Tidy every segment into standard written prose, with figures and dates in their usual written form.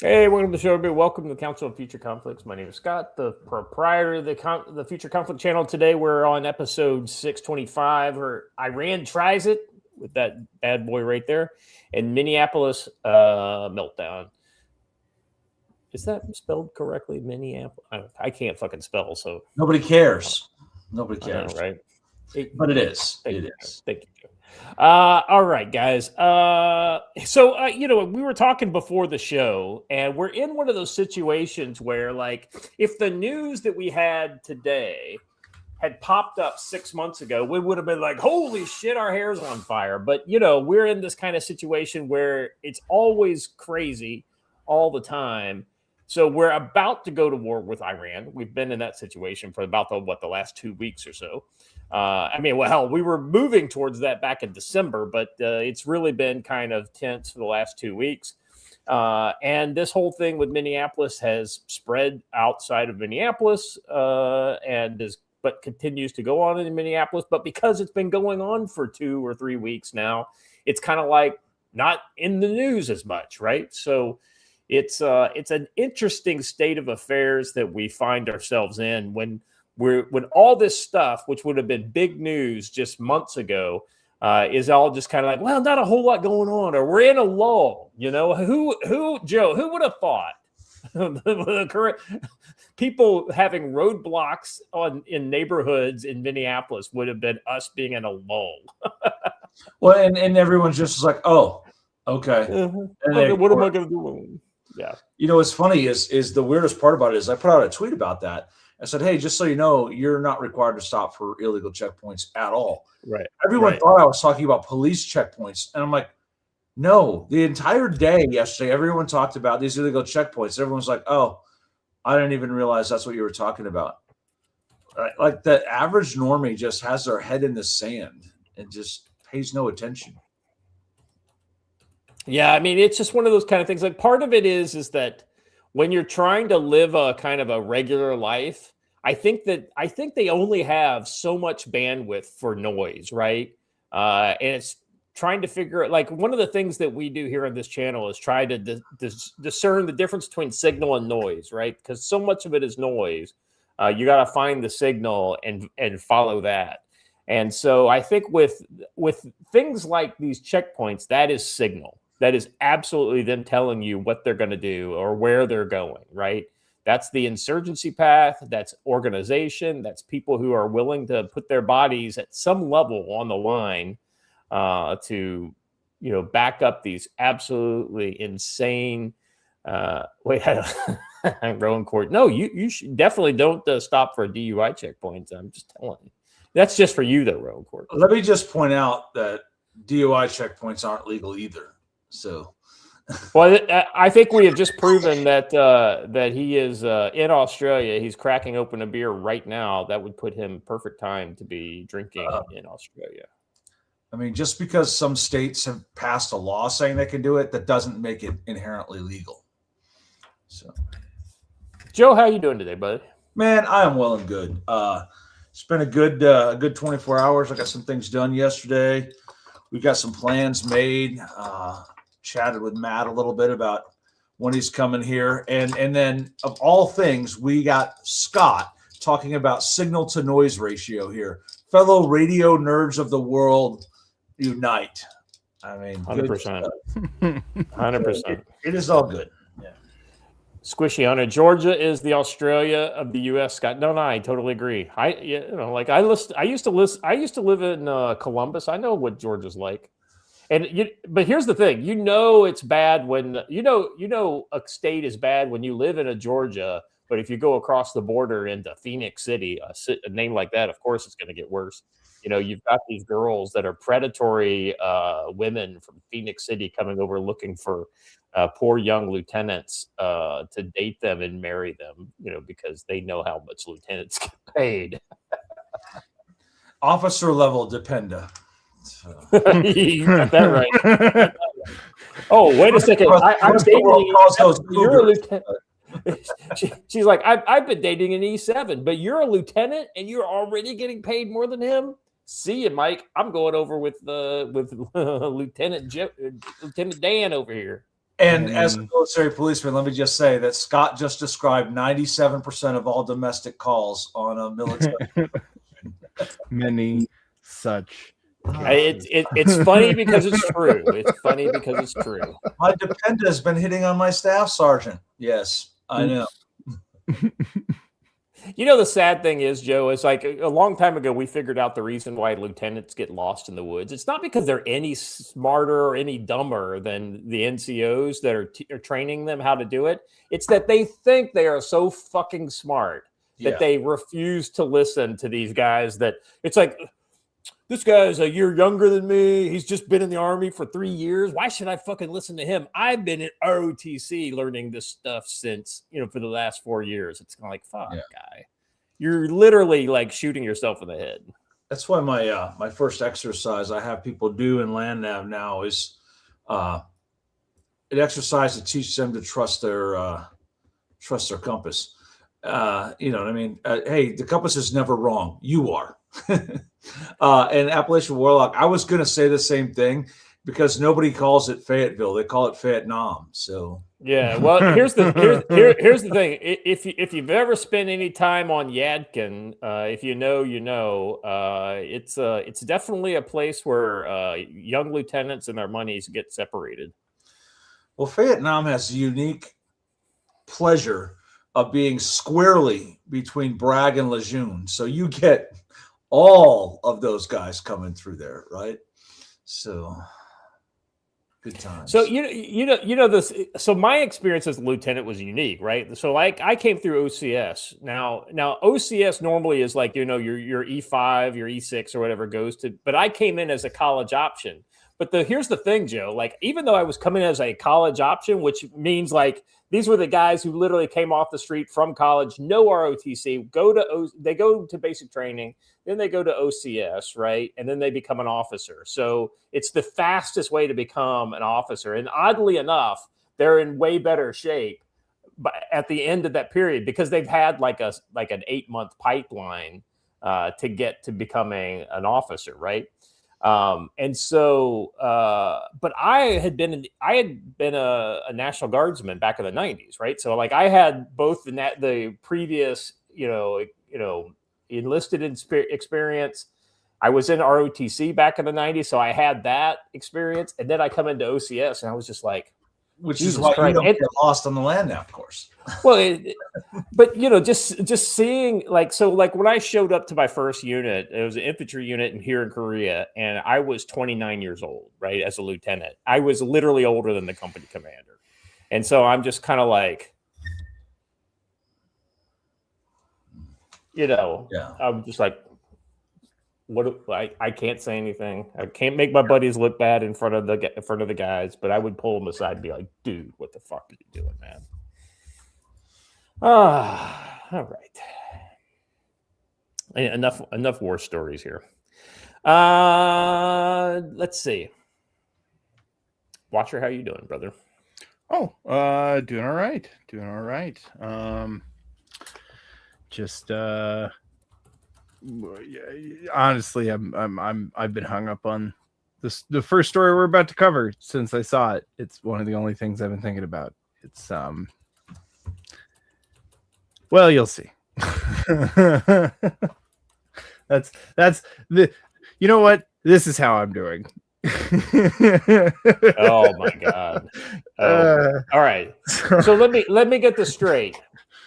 Hey, welcome to the show, everybody. Welcome to the Council of Future Conflicts. My name is Scott, the proprietor of the Future Conflict channel. Today, we're on episode 625, where Iran tries it with that bad boy right there, and Minneapolis meltdown. Is that spelled correctly? Minneapolis? I can't fucking spell, so nobody cares. Nobody cares, know, right? But it is. It is. Thank you. All right, guys. So we were talking before the show, and we're in one of those situations where, like, if the news that we had today had popped up 6 months ago, we would have been like, holy shit, our hair's on fire. But, we're in this kind of situation where it's always crazy all the time. So we're about to go to war with Iran. We've been in that situation for about the last 2 weeks or so. We were moving towards that back in December, but it's really been kind of tense for the last 2 weeks. And this whole thing with Minneapolis has spread outside of Minneapolis but continues to go on in Minneapolis. But because it's been going on for 2 or 3 weeks now, it's kind of like not in the news as much, right? So it's an interesting state of affairs that we find ourselves in when all this stuff, which would have been big news just months ago, is all just kind of like, well, not a whole lot going on, or we're in a lull. Who would have thought the current people having roadblocks in neighborhoods in Minneapolis would have been us being in a lull? Well, and everyone's just like, oh, okay. Mm-hmm. What am I going to do? Yeah. What's funny is the weirdest part about it is I put out a tweet about that. I said, hey, just so you know, you're not required to stop for illegal checkpoints at all. Right. Everyone thought I was talking about police checkpoints. And I'm like, no, the entire day yesterday, everyone talked about these illegal checkpoints. Everyone's like, oh, I didn't even realize that's what you were talking about. Like the average normie just has their head in the sand and just pays no attention. Yeah, it's just one of those kind of things. Like, part of it is that when you're trying to live a kind of a regular life, I think they only have so much bandwidth for noise, right? And it's trying to figure out, like, one of the things that we do here on this channel is try to discern the difference between signal and noise, right? Because so much of it is noise. You got to find the signal and follow that. And so I think with things like these checkpoints, that is signal. That is absolutely them telling you what they're going to do or where they're going, right? That's the insurgency path. That's organization. That's people who are willing to put their bodies at some level on the line to, back up these absolutely insane. Rowan Court. No, you should definitely don't stop for a DUI checkpoint. I'm just telling you. That's just for you, though, Rowan Court. Let me just point out that DUI checkpoints aren't legal either. So, well, I think we have just proven that he is in Australia. He's cracking open a beer right now. That would put him perfect time to be drinking in Australia. Just because some states have passed a law saying they can do it, that doesn't make it inherently legal. So, Joe, how you doing today, buddy? Man, I am well and good. It's been a good 24 hours. I got some things done yesterday. We got some plans made. Chatted with Matt a little bit about when he's coming here. And then, of all things, we got Scott talking about signal to noise ratio here. Fellow radio nerds of the world, unite. 100%. 100%. It is all good. Yeah. Squishy on it. Georgia is the Australia of the U.S. Scott. No, I totally agree. I used to live in Columbus. I know what Georgia's like. But here's the thing, it's bad when a state is bad when you live in a Georgia, but if you go across the border into Phoenix City, a name like that, of course, it's going to get worse. You've got these girls that are predatory women from Phoenix City coming over looking for poor young lieutenants to date them and marry them, because they know how much lieutenants get paid. Officer level dependa. You got that right. Oh, wait a second. I'm dating. You're a lieutenant. She's like, I've been dating an E7, but you're a lieutenant and you're already getting paid more than him. See you, Mike. I'm going over with Lieutenant Dan over here. And as a military policeman, let me just say that Scott just described 97% of all domestic calls on a military. Many such. It's funny because it's true. It's funny because it's true. My dependa has been hitting on my staff sergeant. Yes, I know. You know, the sad thing is, Joe, is like a long time ago, we figured out the reason why lieutenants get lost in the woods. It's not because they're any smarter or any dumber than the NCOs that are training them how to do it. It's that they think they are so fucking smart that they refuse to listen to these guys. That it's like, this guy is a year younger than me. He's just been in the Army for 3 years. Why should I fucking listen to him? I've been at ROTC learning this stuff since, for the last 4 years. It's kind of like, fuck, guy. You're literally like shooting yourself in the head. That's why my first exercise I have people do in land nav now is an exercise to teach them to trust their compass. You know what I mean? Hey, the compass is never wrong. You are. And Appalachian Warlock, I was going to say the same thing because nobody calls it Fayetteville. They call it Vietnam. So yeah, well, here's the thing. If you've ever spent any time on Yadkin, if you know, it's definitely a place where young lieutenants and their monies get separated. Well, Vietnam has the unique pleasure of being squarely between Bragg and Lejeune. So you get all of those guys coming through there, right? So good times. So you know this. So my experience as a lieutenant was unique, right? So like I came through OCS. Now OCS normally is like your E5, your E6 or whatever goes to. But I came in as a college option. But here's the thing, Joe. Like even though I was coming as a college option, which means like these were the guys who literally came off the street from college, no ROTC, they go to basic training, then they go to OCS, right? And then they become an officer. So it's the fastest way to become an officer. And oddly enough, they're in way better shape at the end of that period because they've had like an 8-month pipeline to get to becoming an officer, right? And so, but I had been a National Guardsman back in the 90s, right? So like I had both the previous, enlisted experience. I was in ROTC back in the 90s, so I had that experience, and then I come into OCS, and I was just like, which is why you don't get lost on the land now, of course. Well, but just seeing like when I showed up to my first unit, it was an infantry unit here in Korea, and I was 29 years old, right, as a lieutenant. I was literally older than the company commander, and so I'm just kind of like, I'm just like, I can't say anything. I can't make my buddies look bad in front of the guys, but I would pull them aside and be like, dude, what the fuck are you doing, man? All right. Enough war stories here. Let's see. Watcher, how you doing, brother? Oh, doing all right. Honestly, I've been hung up on this. The first story we're about to cover since I saw it. It's one of the only things I've been thinking about. It's well, you'll see. that's the. You know what? This is how I'm doing. Oh my god! All right. So let me get this straight.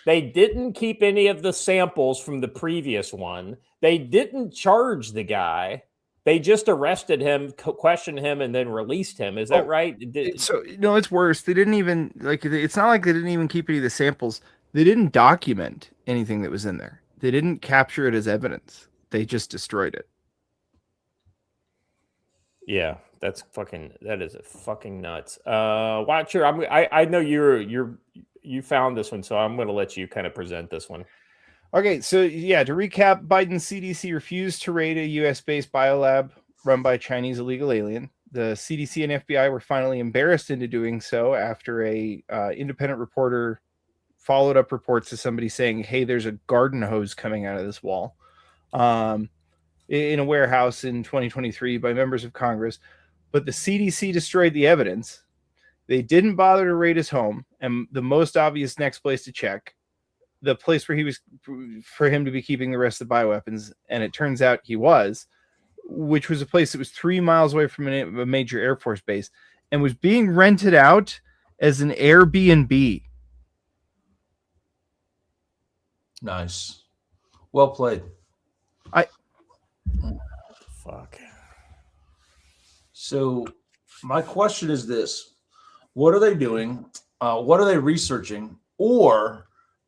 They didn't keep any of the samples from the previous one. They didn't charge the guy. They just arrested him, questioned him, and then released him. Is that right? So no, it's worse. They didn't even it's not like they didn't even keep any of the samples. They didn't document anything that was in there. They didn't capture it as evidence. They just destroyed it. Yeah, that is fucking nuts. Watcher, I know you found this one, so I'm going to let you kind of present this one. Okay, so yeah, to recap, Biden's CDC refused to raid a U.S.-based biolab run by a Chinese illegal alien. The CDC and FBI were finally embarrassed into doing so after a independent reporter followed up reports to somebody saying, hey, there's a garden hose coming out of this wall in a warehouse in 2023 by members of Congress. But the CDC destroyed the evidence. They didn't bother to raid his home, and the most obvious next place to check, the place where he was for him to be keeping the rest of the bioweapons, and it turns out he was, which was a place that was 3 miles away from a major Air Force base and was being rented out as an Airbnb. Nice. Well played. Fuck. So my question is this. What are they doing? What are they researching? Or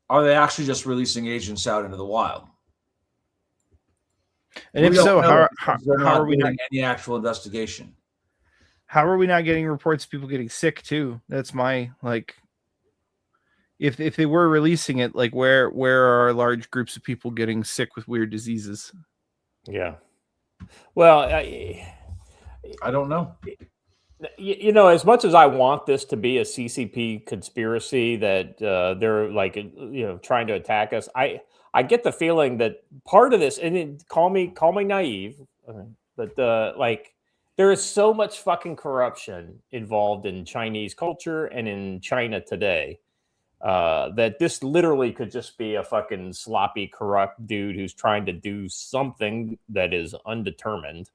are they actually just releasing agents out into the wild? And if so, how are we not doing any actual investigation? How are we not getting reports of people getting sick too? That's my if they were releasing it, like where are large groups of people getting sick with weird diseases? Yeah. Well, I don't know. You know, as much as I want this to be a CCP conspiracy that they're like, trying to attack us, I get the feeling that part of this, and call me naive, but like there is so much fucking corruption involved in Chinese culture and in China today that this literally could just be a fucking sloppy, corrupt dude who's trying to do something that is undetermined.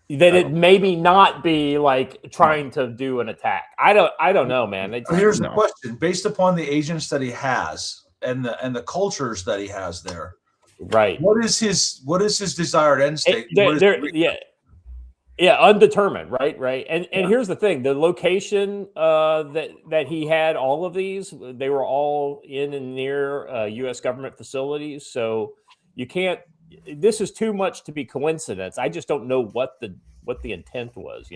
It maybe not be like trying to do an attack. I don't know, man. Here's the question: based upon the agents that he has and the cultures that he has there, right? What is his desired end state? Undetermined, right. And here's the thing: the location that he had all of these, they were all in and near U.S. government facilities, so you can't. This is too much to be coincidence. I just don't know what the intent was,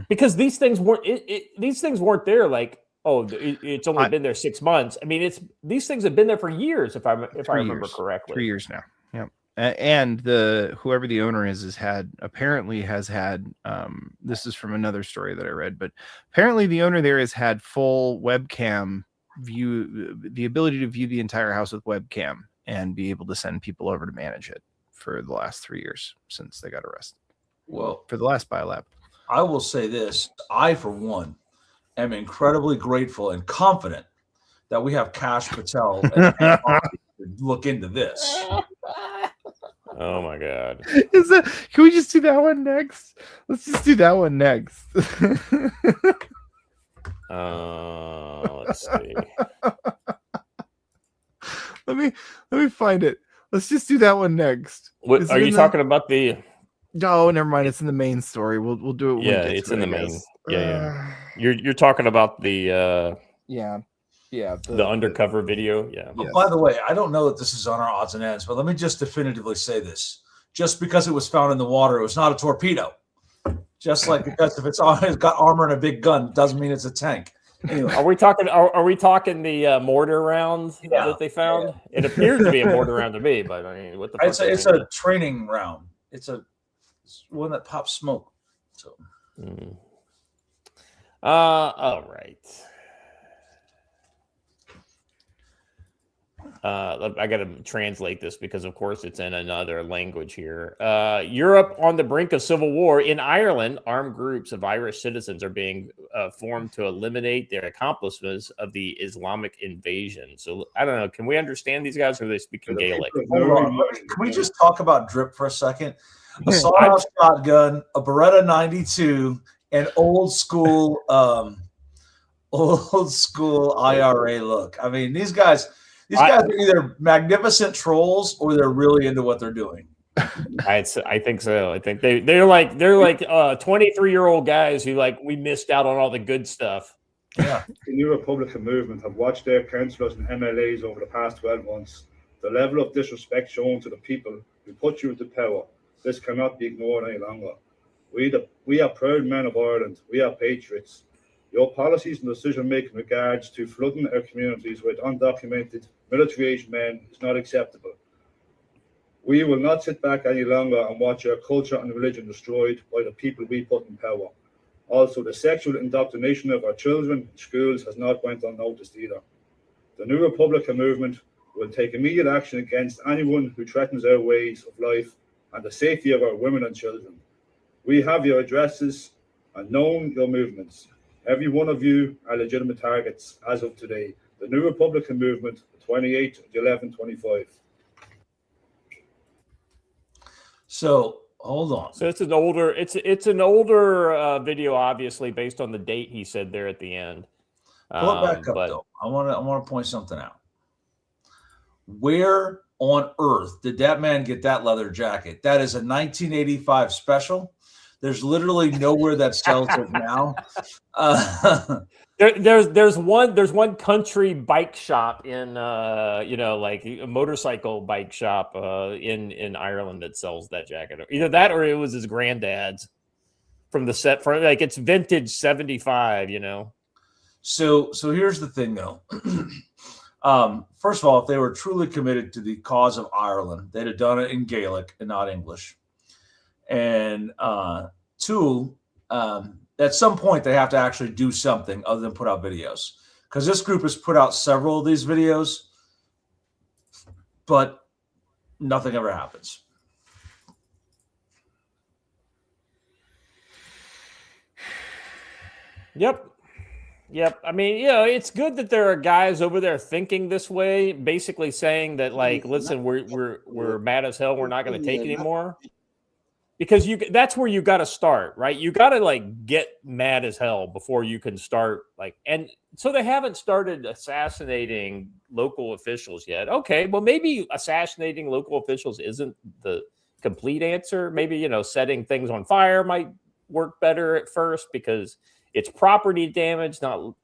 because these things weren't there like, it's only been there 6 months. I mean, these things have been there for years, if I remember correctly. 3 years now. Yep. And whoever the owner has had this is from another story that I read, but apparently the owner there has had full webcam view, the ability to view the entire house with webcam and be able to send people over to manage it for the last 3 years since they got arrested. Well, for the last biolab. I will say this. I, for one, am incredibly grateful and confident that we have Kash Patel and to look into this. Oh my God. Can we just do that one next? Let's just do that one next. Let's see. Let me find it. Let's just do that one next. What are you talking about? No, never mind. It's in the main story. We'll do it. Yeah, it's in the main. Yeah. You're talking about the the undercover video. Yeah. Yes. By the way, I don't know that this is on our odds and ends, but let me just definitively say this: just because it was found in the water, it was not a torpedo. Just like because if it's got armor and a big gun, doesn't mean it's a tank. Anyway. Are we talking the mortar round that they found? Yeah. It appears to be a mortar round to me, but I mean, what the fuck? It's a training round. It's one that pops smoke. So, all right. I got to translate this because, of course, it's in another language here. Europe on the brink of civil war. In Ireland, armed groups of Irish citizens are being formed to eliminate their accomplices of the Islamic invasion. So, I don't know. Can we understand these guys, or are they speaking Gaelic? Can we just talk about drip for a second? A sawed-off shotgun, a Beretta 92, and old school IRA look. I mean, these guys are either magnificent trolls or they're really into what they're doing. I think so. I think they're like 23-year-old guys who we missed out on all the good stuff. Yeah. The New Republican movement have watched their councillors and MLAs over the past 12 months. The level of disrespect shown to the people who put you into power. This cannot be ignored any longer. We are proud men of Ireland. We are patriots. Your policies and decision-making in regards to flooding our communities with undocumented military-aged men is not acceptable. We will not sit back any longer and watch our culture and religion destroyed by the people we put in power. Also, the sexual indoctrination of our children in schools has not went unnoticed either. The New Republican movement will take immediate action against anyone who threatens our ways of life and the safety of our women and children. We have your addresses and known your movements. Every one of you are legitimate targets as of today. The New Republican Movement, 28/11/25. So hold on. So it's an older video, obviously based on the date he said there at the end. Pull it back up though. I want to point something out. Where on earth did that man get that leather jacket? That is a 1985 special. There's literally nowhere that sells it now. There's one country bike shop in like a motorcycle bike shop in Ireland that sells that jacket. Either that or it was his granddad's from the set for like it's vintage 75, So here's the thing though. First of all, if they were truly committed to the cause of Ireland, they'd have done it in Gaelic and not English. And two, at some point they have to actually do something other than put out videos, because this group has put out several of these videos, but nothing ever happens. Yep. I mean, it's good that there are guys over there thinking this way, basically saying that, like, listen, we're mad as hell. We're not going to take it anymore. Because that's where you got to start, right? You got to like get mad as hell before you can start and so they haven't started assassinating local officials yet. Okay, well maybe assassinating local officials isn't the complete answer. Maybe, setting things on fire might work better at first because it's property damage, not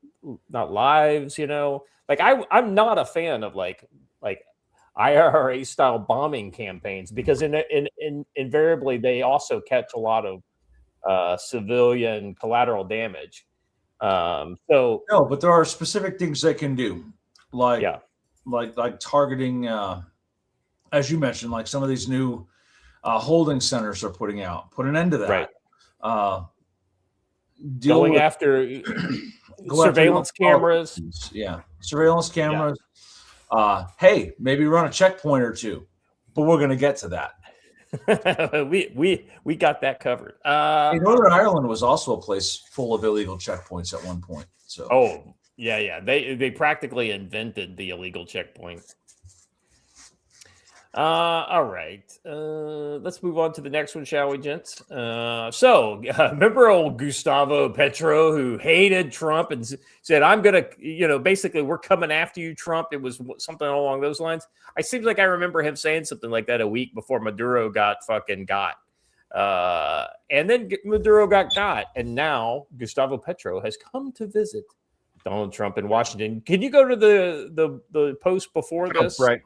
lives, Like I'm not a fan of like IRA style bombing campaigns because invariably they also catch a lot of civilian collateral damage. No, but there are specific things they can do, like targeting, as you mentioned, like some of these new holding centers are putting out. Put an end to that. Right. Going after surveillance cameras. Yeah, surveillance cameras. Yeah. Hey, maybe run a checkpoint or two, but we're going to get to that. we got that covered. Northern Ireland was also a place full of illegal checkpoints at one point. So, they practically invented the illegal checkpoint. All right, let's move on to the next one, shall we, gents? Remember old Gustavo Petro, who hated Trump and said, I'm going to, basically we're coming after you, Trump. It was something along those lines. It seems like I remember him saying something like that a week before Maduro got. And then Maduro got. And now Gustavo Petro has come to visit Donald Trump in Washington. Can you go to the post before this? Right.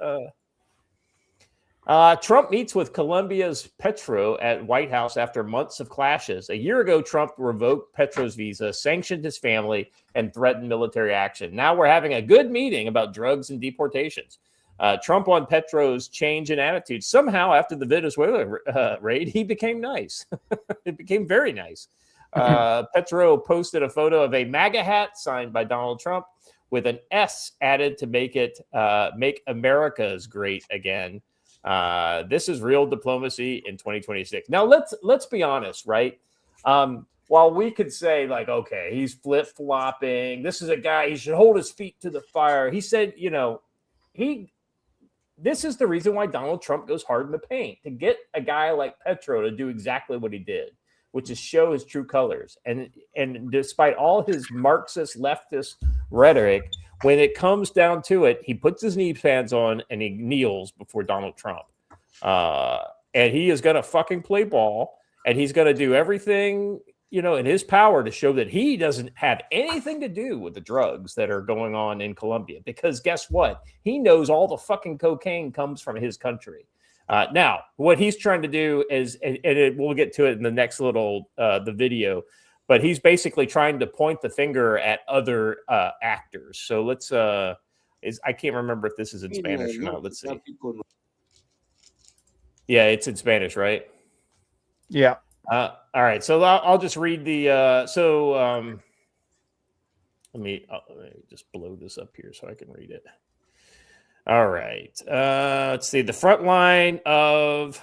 Trump meets with Colombia's Petro at White House after months of clashes. A year ago, Trump revoked Petro's visa, sanctioned his family, and threatened military action. Now we're having a good meeting about drugs and deportations. Trump on Petro's change in attitude. Somehow, after the Venezuela raid, he became nice. It became very nice. Petro posted a photo of a MAGA hat signed by Donald Trump with an S added to make it "Make America's Great Again." This is real diplomacy in 2026. Now let's be honest, right? While we could say like, okay, he's flip-flopping. This is a guy, he should hold his feet to the fire. He said, this is the reason why Donald Trump goes hard in the paint, to get a guy like Petro to do exactly what he did, which is show his true colors. And despite all his Marxist leftist rhetoric, when it comes down to it, he puts his knee pads on and he kneels before Donald Trump. And he is going to fucking play ball, and he's going to do everything, in his power to show that he doesn't have anything to do with the drugs that are going on in Colombia. Because guess what? He knows all the fucking cocaine comes from his country. Now, what he's trying to do is, we'll get to it in the next little, the video, but he's basically trying to point the finger at other actors. So let's, I can't remember if this is in Spanish or not. Let's see. Yeah, it's in Spanish, right? Yeah. All right. So I'll just read the, let me just blow this up here so I can read it. All right. Let's see. The front line of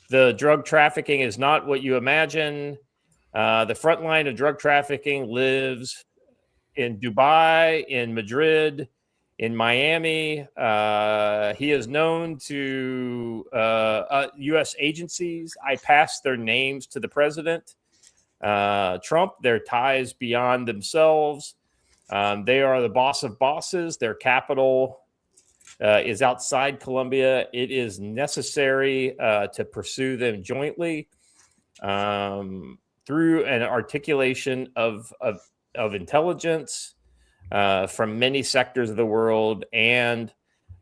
The drug trafficking is not what you imagine. The front line of drug trafficking lives in Dubai, in Madrid, in Miami. He is known to U.S. agencies. I passed their names to the president. Trump, their ties beyond themselves. They are the boss of bosses. Their capital is outside Colombia. It is necessary to pursue them jointly through an articulation of intelligence from many sectors of the world, and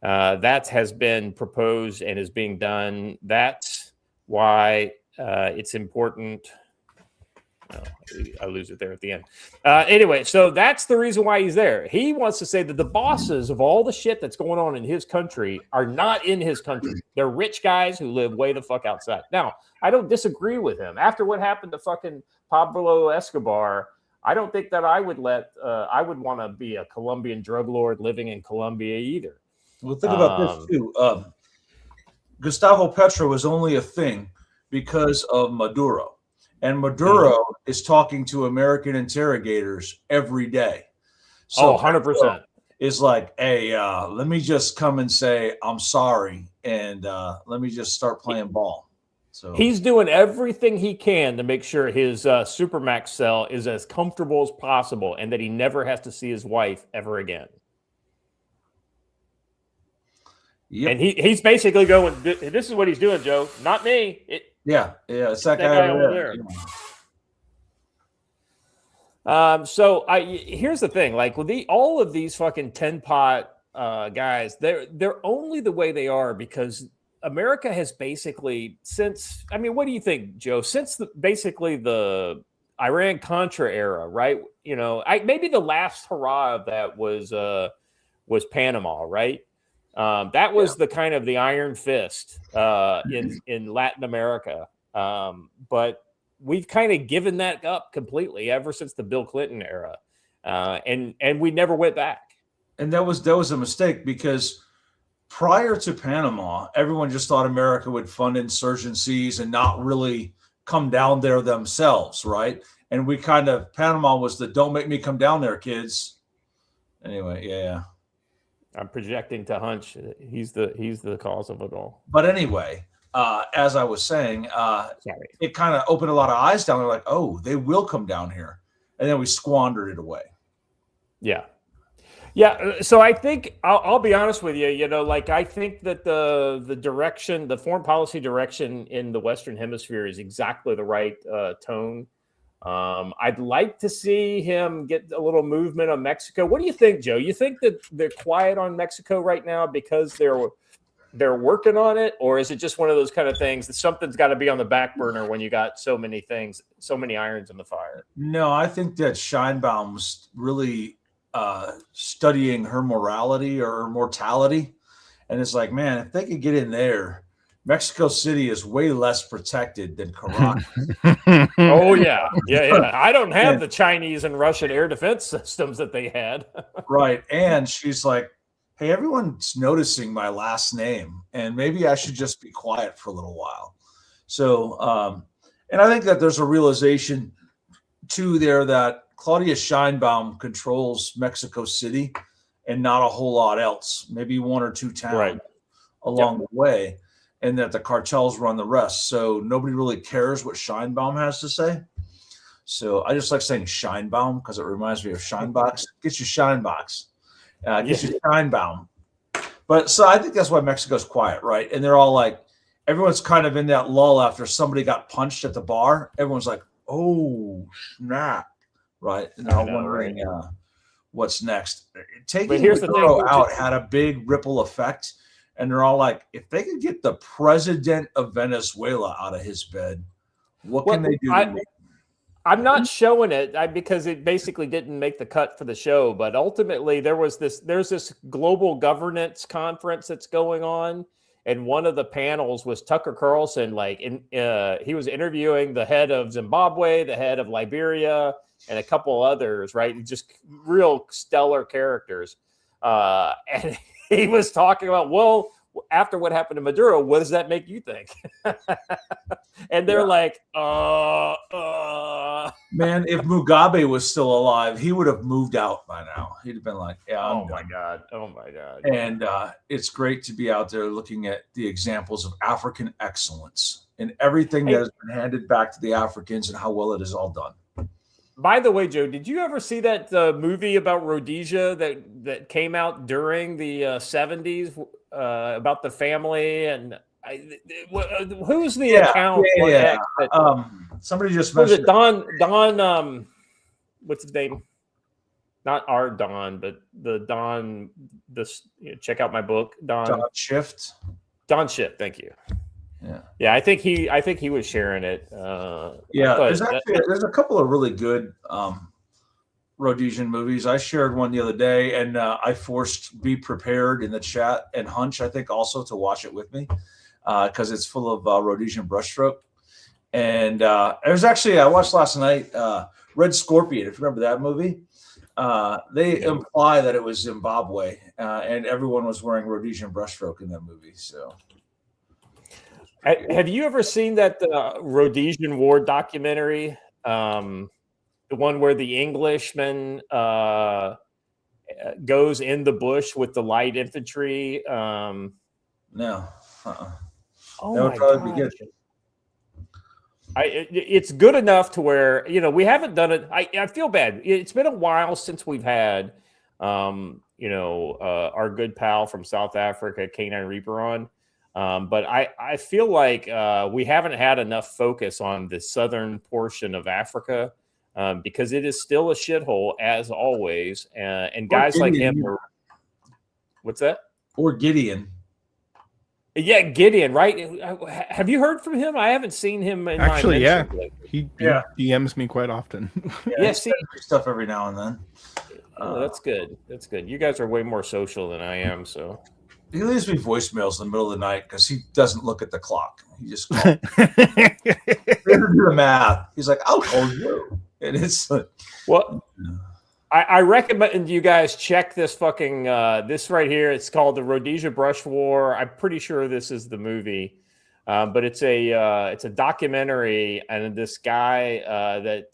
that has been proposed and is being done. That's why it's important. Oh, I lose it there at the end. Anyway, so that's the reason why he's there. He wants to say that the bosses of all the shit that's going on in his country are not in his country. They're rich guys who live way the fuck outside. Now, I don't disagree with him. After what happened to fucking Pablo Escobar, I don't think that I would want to be a Colombian drug lord living in Colombia either. Well, think about this too. Gustavo Petro was only a thing because of Maduro. And Maduro is talking to American interrogators every day. So 100%. Is like, hey, let me just come and say I'm sorry, and let me just start playing ball. So he's doing everything he can to make sure his Supermax cell is as comfortable as possible and that he never has to see his wife ever again. Yep. And he's basically going, this is what he's doing, Joe. Not me. Yeah, it's that guy over there. So here's the thing: like with all of these fucking 10-pot guys, they're only the way they are because America has basically since. I mean, what do you think, Joe? Since basically the Iran-Contra era, right? You know, maybe the last hurrah of that was Panama, right? That was the kind of the iron fist in Latin America. But we've kind of given that up completely ever since the Bill Clinton era. And we never went back. And that was a mistake because prior to Panama, everyone just thought America would fund insurgencies and not really come down there themselves, right? And we Panama was the don't make me come down there, kids. Anyway, yeah. I'm projecting to hunch he's the cause of it all. But anyway, as I was saying, it kind of opened a lot of eyes down there. Like, oh, they will come down here, and then we squandered it away. Yeah. So I think I'll be honest with you. You know, like I think that the direction, the foreign policy direction in the Western Hemisphere is exactly the right tone. I'd like to see him get a little movement on Mexico. What do you think, Joe? You think that they're quiet on Mexico right now because they're working on it, or is it just one of those kind of things that something's got to be on the back burner when you got so many things, so many irons in the fire? No, I think that Scheinbaum's really studying her morality or her mortality, and it's like, man, if they could get in there. Mexico City is way less protected than Caracas. Oh, yeah. I don't have the Chinese and Russian air defense systems that they had. Right. And she's like, hey, everyone's noticing my last name, and maybe I should just be quiet for a little while. So, and I think that there's a realization, too, there that Claudia Scheinbaum controls Mexico City and not a whole lot else, maybe one or two towns along the way. And that the cartels run the rest. So nobody really cares what Scheinbaum has to say. So I just like saying Scheinbaum because it reminds me of Scheinbox. Get your Scheinbox. Get your Scheinbaum. But so I think that's why Mexico's quiet, right? And they're all like, everyone's kind of in that lull after somebody got punched at the bar. Everyone's like, oh, snap, right? And they're all wondering what's next. Taking Maduro out had a big ripple effect. And they're all like, if they could get the president of Venezuela out of his bed, what can they do to me? I'm not showing it because it basically didn't make the cut for the show. But ultimately, there's this global governance conference that's going on. And one of the panels was Tucker Carlson. He was interviewing the head of Zimbabwe, the head of Liberia, and a couple others, right? Just real stellar characters. And he was talking about, well, after what happened to Maduro, what does that make you think? And they're like, Man, if Mugabe was still alive, he would have moved out by now. He'd have been like, yeah, oh my God. And it's great to be out there looking at the examples of African excellence and everything that has been handed back to the Africans and how well it is all done. By the way, Joe, did you ever see that movie about Rhodesia that came out during the 70s about the family? And who's the account? Yeah. Somebody just was mentioned it Don? What's his name? Not our Don, but the Don. Check out my book, Don Shift. Don Shift. Thank you. Yeah. I think he was sharing it. There's a couple of really good Rhodesian movies. I shared one the other day, and I forced Be Prepared in the chat and Hunch, I think, also to watch it with me because it's full of Rhodesian brushstroke. And there's actually, I watched last night Red Scorpion, if you remember that movie. They imply that it was Zimbabwe, and everyone was wearing Rhodesian brushstroke in that movie. So. Have you ever seen that Rhodesian War documentary? The one where the Englishman goes in the bush with the light infantry. No. Oh, that would probably be good. It's good enough to where, we haven't done it. I feel bad. It's been a while since we've had, our good pal from South Africa, Canine Reaper, on. But I feel like we haven't had enough focus on the southern portion of Africa because it is still a shithole as always. And guys like him what's that? Or Gideon. Yeah, Gideon, right? Have you heard from him? I haven't seen him in actually. My he DMs me quite often. See stuff every now and then. That's good. That's good. You guys are way more social than I am, so. He leaves me voicemails in the middle of the night because he doesn't look at the clock. He just calls. Do the math. He's like, "I'll call you," and it's like, well. I recommend you guys check this fucking this right here. It's called the Rhodesia Brush War. I'm pretty sure this is the movie, but it's a documentary, and this guy it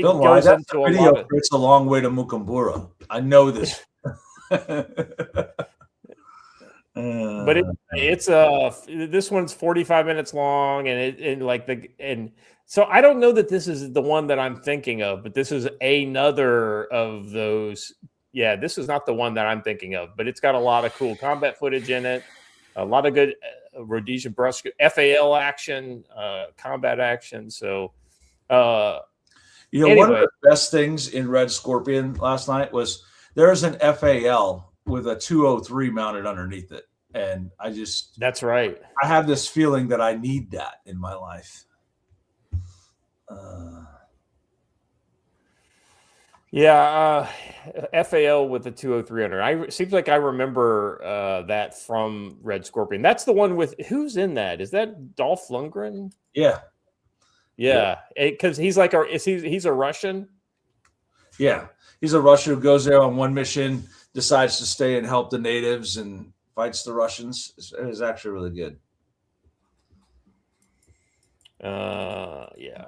don't goes lie. into That video. It's a long way to Mukumbura. I know this. But it's this one's 45 minutes long, and so I don't know that this is the one that I'm thinking of, but this is another of those. Yeah, this is not the one that I'm thinking of, but it's got a lot of cool combat footage in it, a lot of good Rhodesian brush FAL action, combat action. So, one of the best things in Red Scorpion last night was there's an FAL with a 203 mounted underneath it. And that's right. I have this feeling that I need that in my life. FAL with the 203 under. Seems like I remember that from Red Scorpion. That's the one with who's in that? Is that Dolph Lundgren? Yeah. Because he's like he's a Russian. Yeah, he's a Russian who goes there on one mission, decides to stay and help the natives and fights the Russians. It is actually really good. Yeah.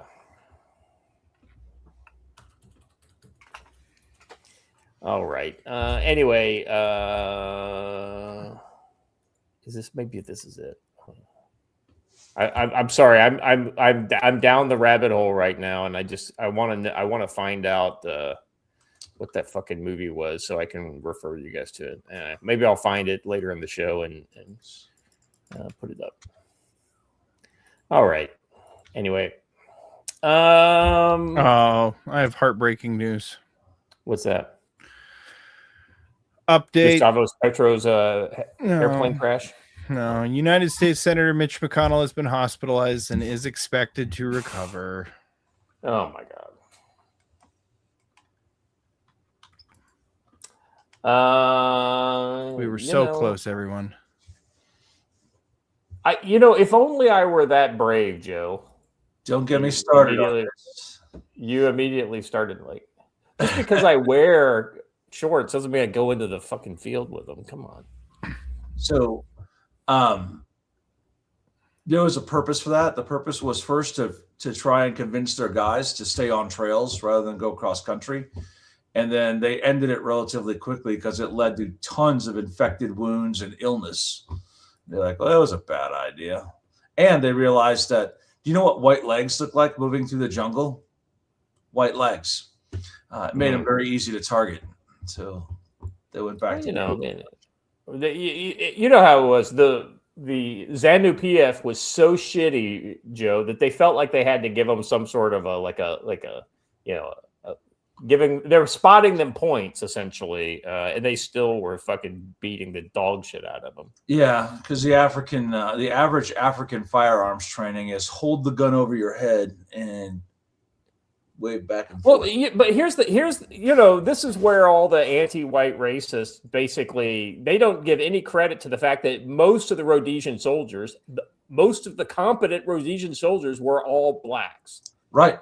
All right. Anyway, this is it. I'm sorry. I'm down the rabbit hole right now, and I want to find out what that fucking movie was so I can refer you guys to it. Maybe I'll find it later in the show and put it up. All right. Anyway. I have heartbreaking news. What's that? Update. Gustavo Petro's airplane crash? No. United States Senator Mitch McConnell has been hospitalized and is expected to recover. Oh, my God. We were so close, everyone. If only I were that brave, Joe. Don't get me started on this. You immediately started just because I wear shorts doesn't mean I go into the fucking field with them. Come on. So, there was a purpose for that. The purpose was first to try and convince their guys to stay on trails rather than go cross country. And then they ended it relatively quickly because it led to tons of infected wounds and illness. They're like, well, that was a bad idea. And they realized that, do you know what white legs look like moving through the jungle? White legs. It made them very easy to target. So they went back to you know how it was. The Zanu PF was so shitty, Joe, that they felt like they had to give them some sort of they were spotting them points essentially, and they still were fucking beating the dog shit out of them. Yeah, because the average African firearms training is hold the gun over your head and wave back and forth. Well, but here's this is where all the anti-white racists basically, they don't give any credit to the fact that most of the Rhodesian soldiers, most of the competent Rhodesian soldiers were all blacks. Right.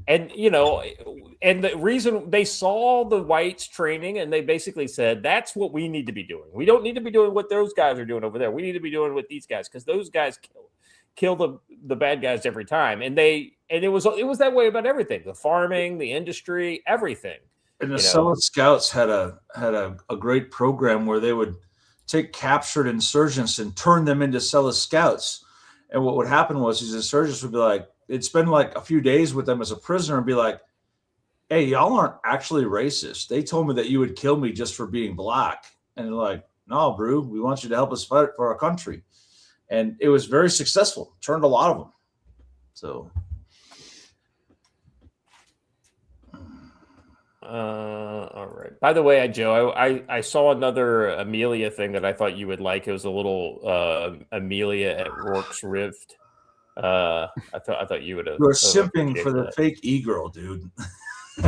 And the reason they saw the whites training and they basically said, that's what we need to be doing. We don't need to be doing what those guys are doing over there. We need to be doing what these guys, because those guys kill the bad guys every time. And it was that way about everything. The farming, the industry, everything. And the Sulla Scouts had a great program where they would take captured insurgents and turn them into Sulla Scouts. And what would happen was these insurgents would be like, they'd spend like a few days with them as a prisoner and be like, hey, y'all aren't actually racist. They told me that you would kill me just for being black. And they're like, no, bro, we want you to help us fight for our country. And it was very successful. Turned a lot of them. So. All right. By the way, Joe, I saw another Amelia thing that I thought you would like. It was a little Amelia at Rourke's Rift. I thought you would have. You're simping for the fake e-girl, dude.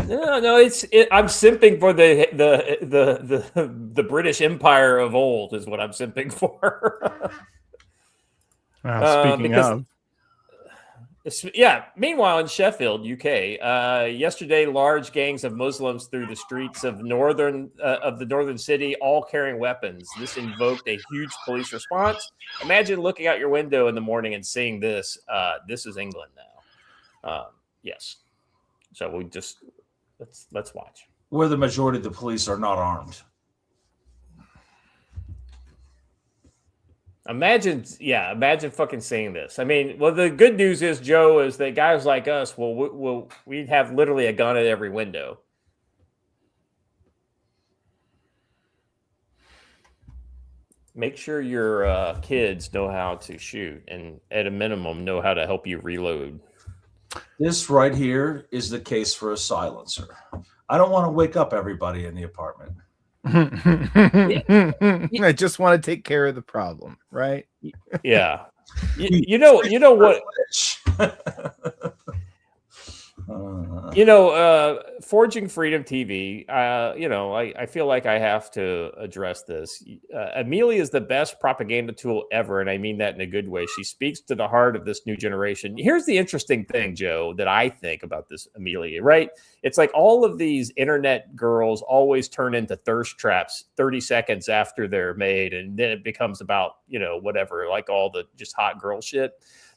No, I'm simping for the British Empire of old is what I'm simping for. Speaking of. Yeah. Meanwhile, in Sheffield, UK, yesterday, large gangs of Muslims through the streets of the northern city, all carrying weapons. This invoked a huge police response. Imagine looking out your window in the morning and seeing this. This is England now. Yes. So we just let's watch. Where the majority of the police are not armed. Imagine fucking seeing this. I mean, well, the good news is, Joe, is that guys like us we'd have literally a gun at every window. Make sure your kids know how to shoot, and at a minimum, know how to help you reload. This right here is the case for a silencer. I don't want to wake up everybody in the apartment. I just want to take care of the problem, right? Yeah. You know what? Forging Freedom TV, I feel like I have to address this. Amelia is the best propaganda tool ever, and I mean that in a good way. She speaks to the heart of this new generation. Here's the interesting thing, Joe, that I think about this Amelia, right? It's like all of these internet girls always turn into thirst traps 30 seconds after they're made, and then it becomes about, whatever, like all the just hot girl shit.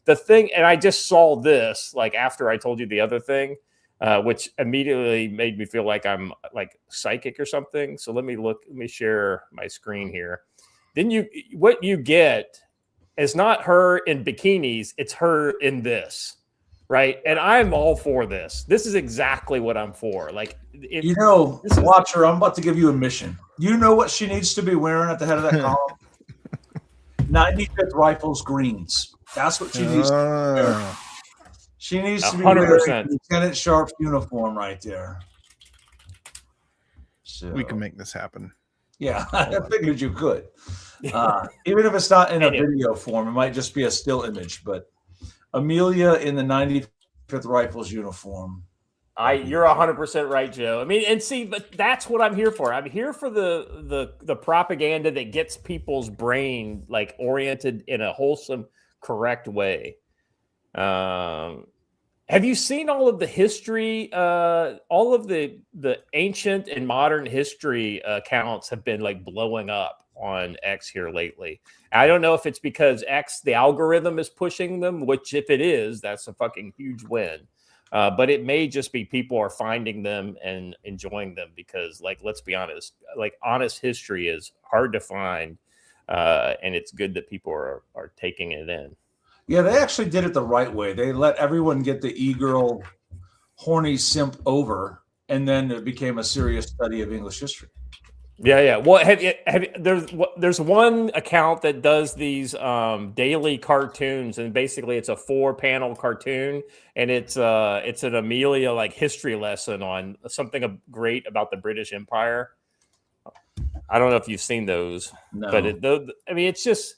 The thing, and I just saw this like after I told you the other thing, which immediately made me feel like I'm like psychic or something. So let me share my screen here. Then what you get is not her in bikinis, it's her in this, right? And I'm all for this. This is exactly what I'm for. Like, watch her. I'm about to give you a mission. You know what she needs to be wearing at the head of that column? 95th Rifles greens. That's what she needs to wear. She needs to be 100%. Wearing Lieutenant Sharp's uniform right there. So, we can make this happen. Yeah, I figured you could. Even if it's not in a video form, it might just be a still image. But Amelia in the 95th Rifles uniform. You're 100% right, Joe. I mean, and see, but that's what I'm here for. I'm here for the propaganda that gets people's brain like oriented in a wholesome, correct way. Have you seen all of the history? All of the ancient and modern history accounts have been like blowing up on X here lately. I don't know if it's because X, the algorithm is pushing them, which if it is, that's a fucking huge win. But it may just be people are finding them and enjoying them because, like, let's be honest, like honest history is hard to find, and it's good that people are taking it in. Yeah, they actually did it the right way. They let everyone get the e-girl horny simp over, and then it became a serious study of English history. Yeah. Well, there's one account that does these daily cartoons, and basically it's a 4-panel cartoon, and it's an Amelia like history lesson on something great about the British Empire. I don't know if you've seen those, No. but I mean, it's just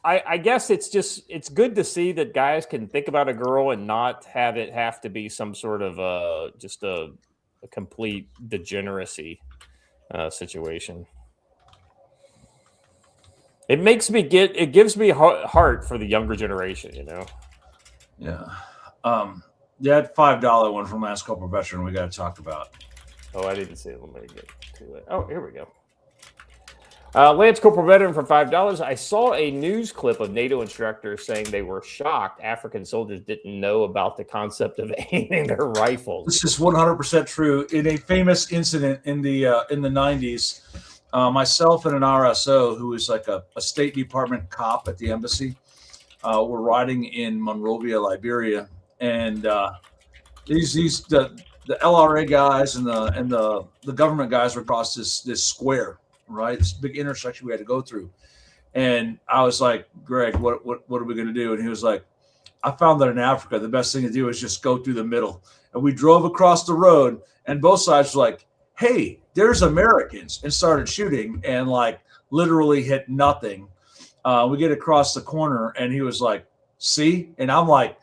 I guess it's good to see that guys can think about a girl and not have it have to be some sort of just a complete degeneracy situation. It gives me heart for the younger generation, you know. Yeah. That $5 one from Last Corporal Veteran we got to talk about. Oh, I didn't see it. Let me get to it. Oh, here we go. Lance Corporal Veteran for $5. I saw a news clip of NATO instructors saying they were shocked African soldiers didn't know about the concept of aiming their rifles. This is 100% true. In a famous incident in the 90s, myself and an RSO who was like a State Department cop at the embassy were riding in Monrovia, Liberia, and the LRA guys and the government guys were across this square. Right, this big intersection we had to go through, and I was like, Greg, what are we going to do? And he was like, I found that in Africa the best thing to do is just go through the middle. And we drove across the road, and both sides were like, hey, there's Americans, and started shooting, and like literally hit nothing. We get across the corner, and he was like, see? And I'm like,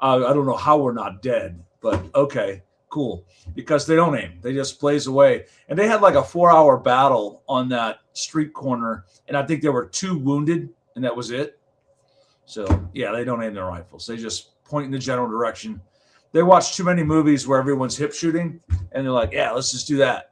I don't know how we're not dead, but okay, cool. Because they don't aim. They just blaze away. And they had like a 4-hour battle on that street corner. And I think there were 2 wounded, and that was it. So, yeah, they don't aim their rifles. They just point in the general direction. They watch too many movies where everyone's hip shooting, and they're like, yeah, let's just do that.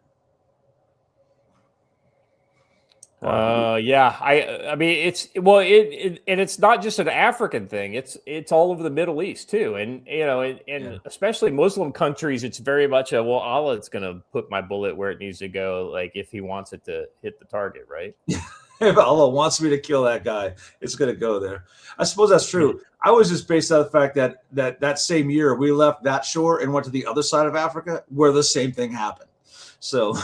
Yeah, I mean, it's not just an African thing. It's all over the Middle East too, and you know, and especially Muslim countries. It's very much well, Allah's going to put my bullet where it needs to go. Like if He wants it to hit the target, right? If Allah wants me to kill that guy, it's going to go there. I suppose that's true. I was just based on the fact that same year we left that shore and went to the other side of Africa where the same thing happened. So.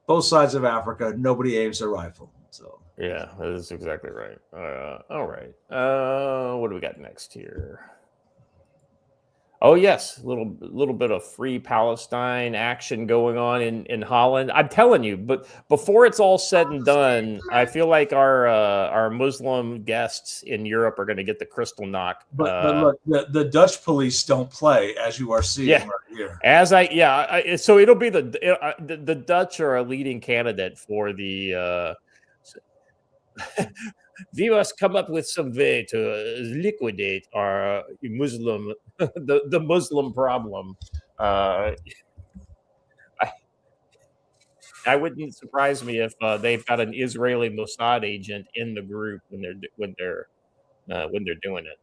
Both sides of Africa, nobody aims their rifle. So yeah, that's exactly right. All right. What do we got next here? Oh yes, a little bit of free Palestine action going on in Holland. I'm telling you, but before it's all said and done, I feel like our Muslim guests in Europe are going to get the crystal knock. But look, the Dutch police don't play, as you are seeing right here. So it'll be the Dutch are a leading candidate for the. We must come up with some way to liquidate our Muslim, the Muslim problem. I wouldn't surprise me if they've got an Israeli Mossad agent in the group when they're doing it.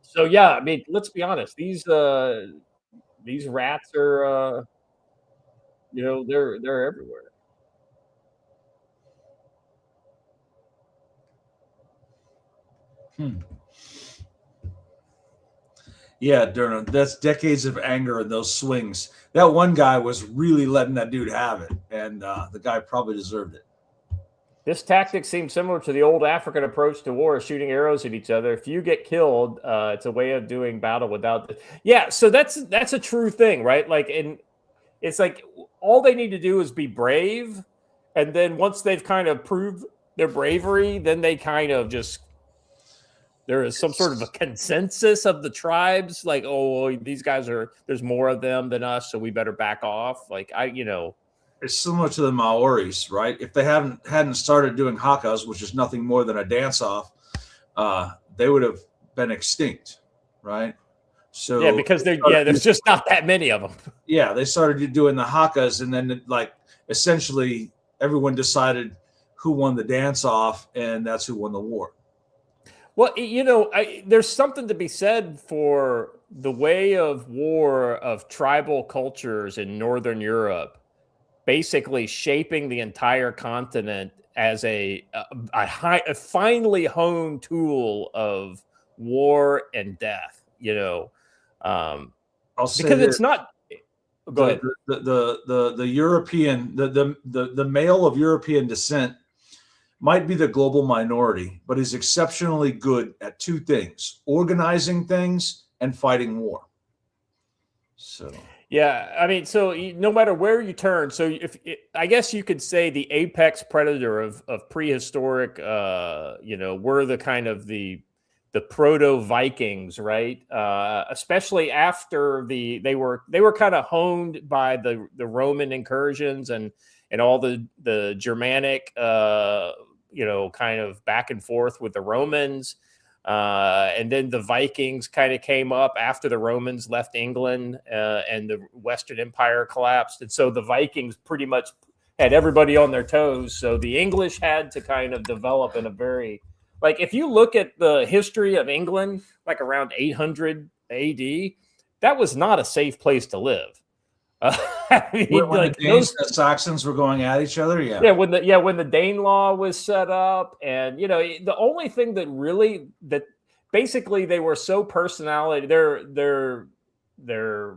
So yeah, I mean, let's be honest. These rats are, they're everywhere. Yeah, Durham, that's decades of anger and those swings. That one guy was really letting that dude have it, and the guy probably deserved it. This tactic seems similar to the old African approach to war, shooting arrows at each other. If you get killed, it's a way of doing battle without. Yeah, so that's a true thing, right? Like, and it's like all they need to do is be brave, and then once they've kind of proved their bravery, then they kind of just. There is some sort of a consensus of the tribes, like, oh, these guys there's more of them than us, so we better back off. Like, it's similar to the Maoris, right? If they hadn't started doing hakas, which is nothing more than a dance-off, they would have been extinct, right? So Yeah, because there's just not that many of them. Yeah, they started doing the hakas, and then like essentially everyone decided who won the dance-off, and that's who won the war. Well, there's something to be said for the way of war of tribal cultures in Northern Europe, basically shaping the entire continent as a finely honed tool of war and death. I'll say because this. It's not. Go ahead. The European, the male of European descent might be the global minority, but is exceptionally good at two things: organizing things and fighting war. So yeah, I mean, so no matter where you turn, so I guess you could say the apex predator of prehistoric, were the kind of the proto Vikings, right? Especially after they were kind of honed by the Roman incursions and all the Germanic, kind of back and forth with the Romans. And then the Vikings kind of came up after the Romans left England and the Western Empire collapsed. And so the Vikings pretty much had everybody on their toes. So the English had to kind of develop in a very, like, if you look at the history of England, like around 800 AD, that was not a safe place to live. I mean, when the Danes and Saxons were going at each other, when the Danelaw was set up, and the only thing that basically they were so personality, their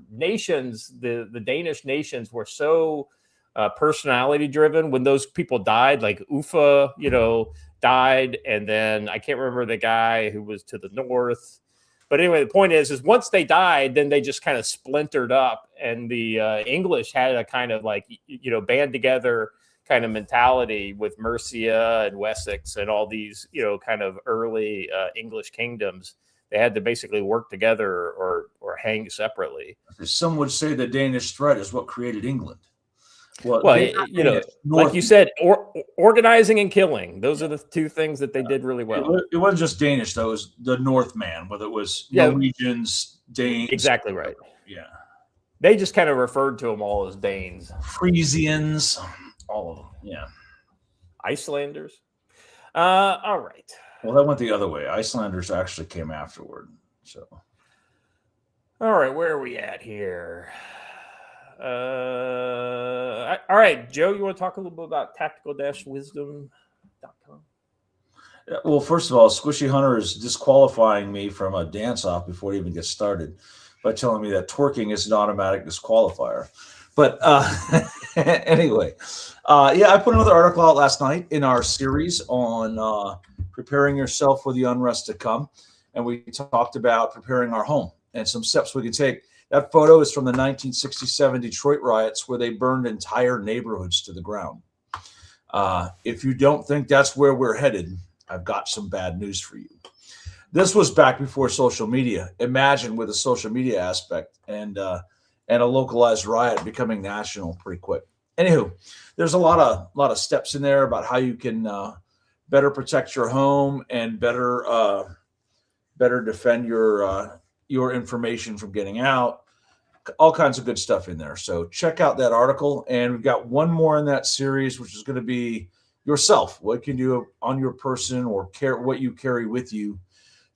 nations, the Danish nations were so personality driven. When those people died, like Uffa, died, and then I can't remember the guy who was to the north. But anyway, the point is once they died, then they just kind of splintered up, and the English had a kind of like, band together kind of mentality with Mercia and Wessex and all these, kind of early English kingdoms. They had to basically work together or hang separately. Some would say the Danish threat is what created England. Well, like you said, organizing and killing. Those are the two things that they did really well. It wasn't just Danish, though. It was the Northman, whether it was Norwegians, Danes. Exactly right. Yeah. They just kind of referred to them all as Danes. Frisians, all of them. Yeah. Icelanders. All right. Well, that went the other way. Icelanders actually came afterward. So. All right. Where are we at here? All right, Joe, you want to talk a little bit about tactical-wisdom.com? Yeah, well, first of all, Squishy Hunter is disqualifying me from a dance-off before it even gets started by telling me that twerking is an automatic disqualifier. But anyway, I put another article out last night in our series on preparing yourself for the unrest to come, and we talked about preparing our home and some steps we can take. That photo is from the 1967 Detroit riots, where they burned entire neighborhoods to the ground. If you don't think that's where we're headed, I've got some bad news for you. This was back before social media. Imagine with a social media aspect and a localized riot becoming national pretty quick. Anywho, there's a lot of steps in there about how you can better protect your home and better defend your information from getting out. All kinds of good stuff in there. So check out that article. And we've got one more in that series, which is going to be yourself. What can you do on your person or what you carry with you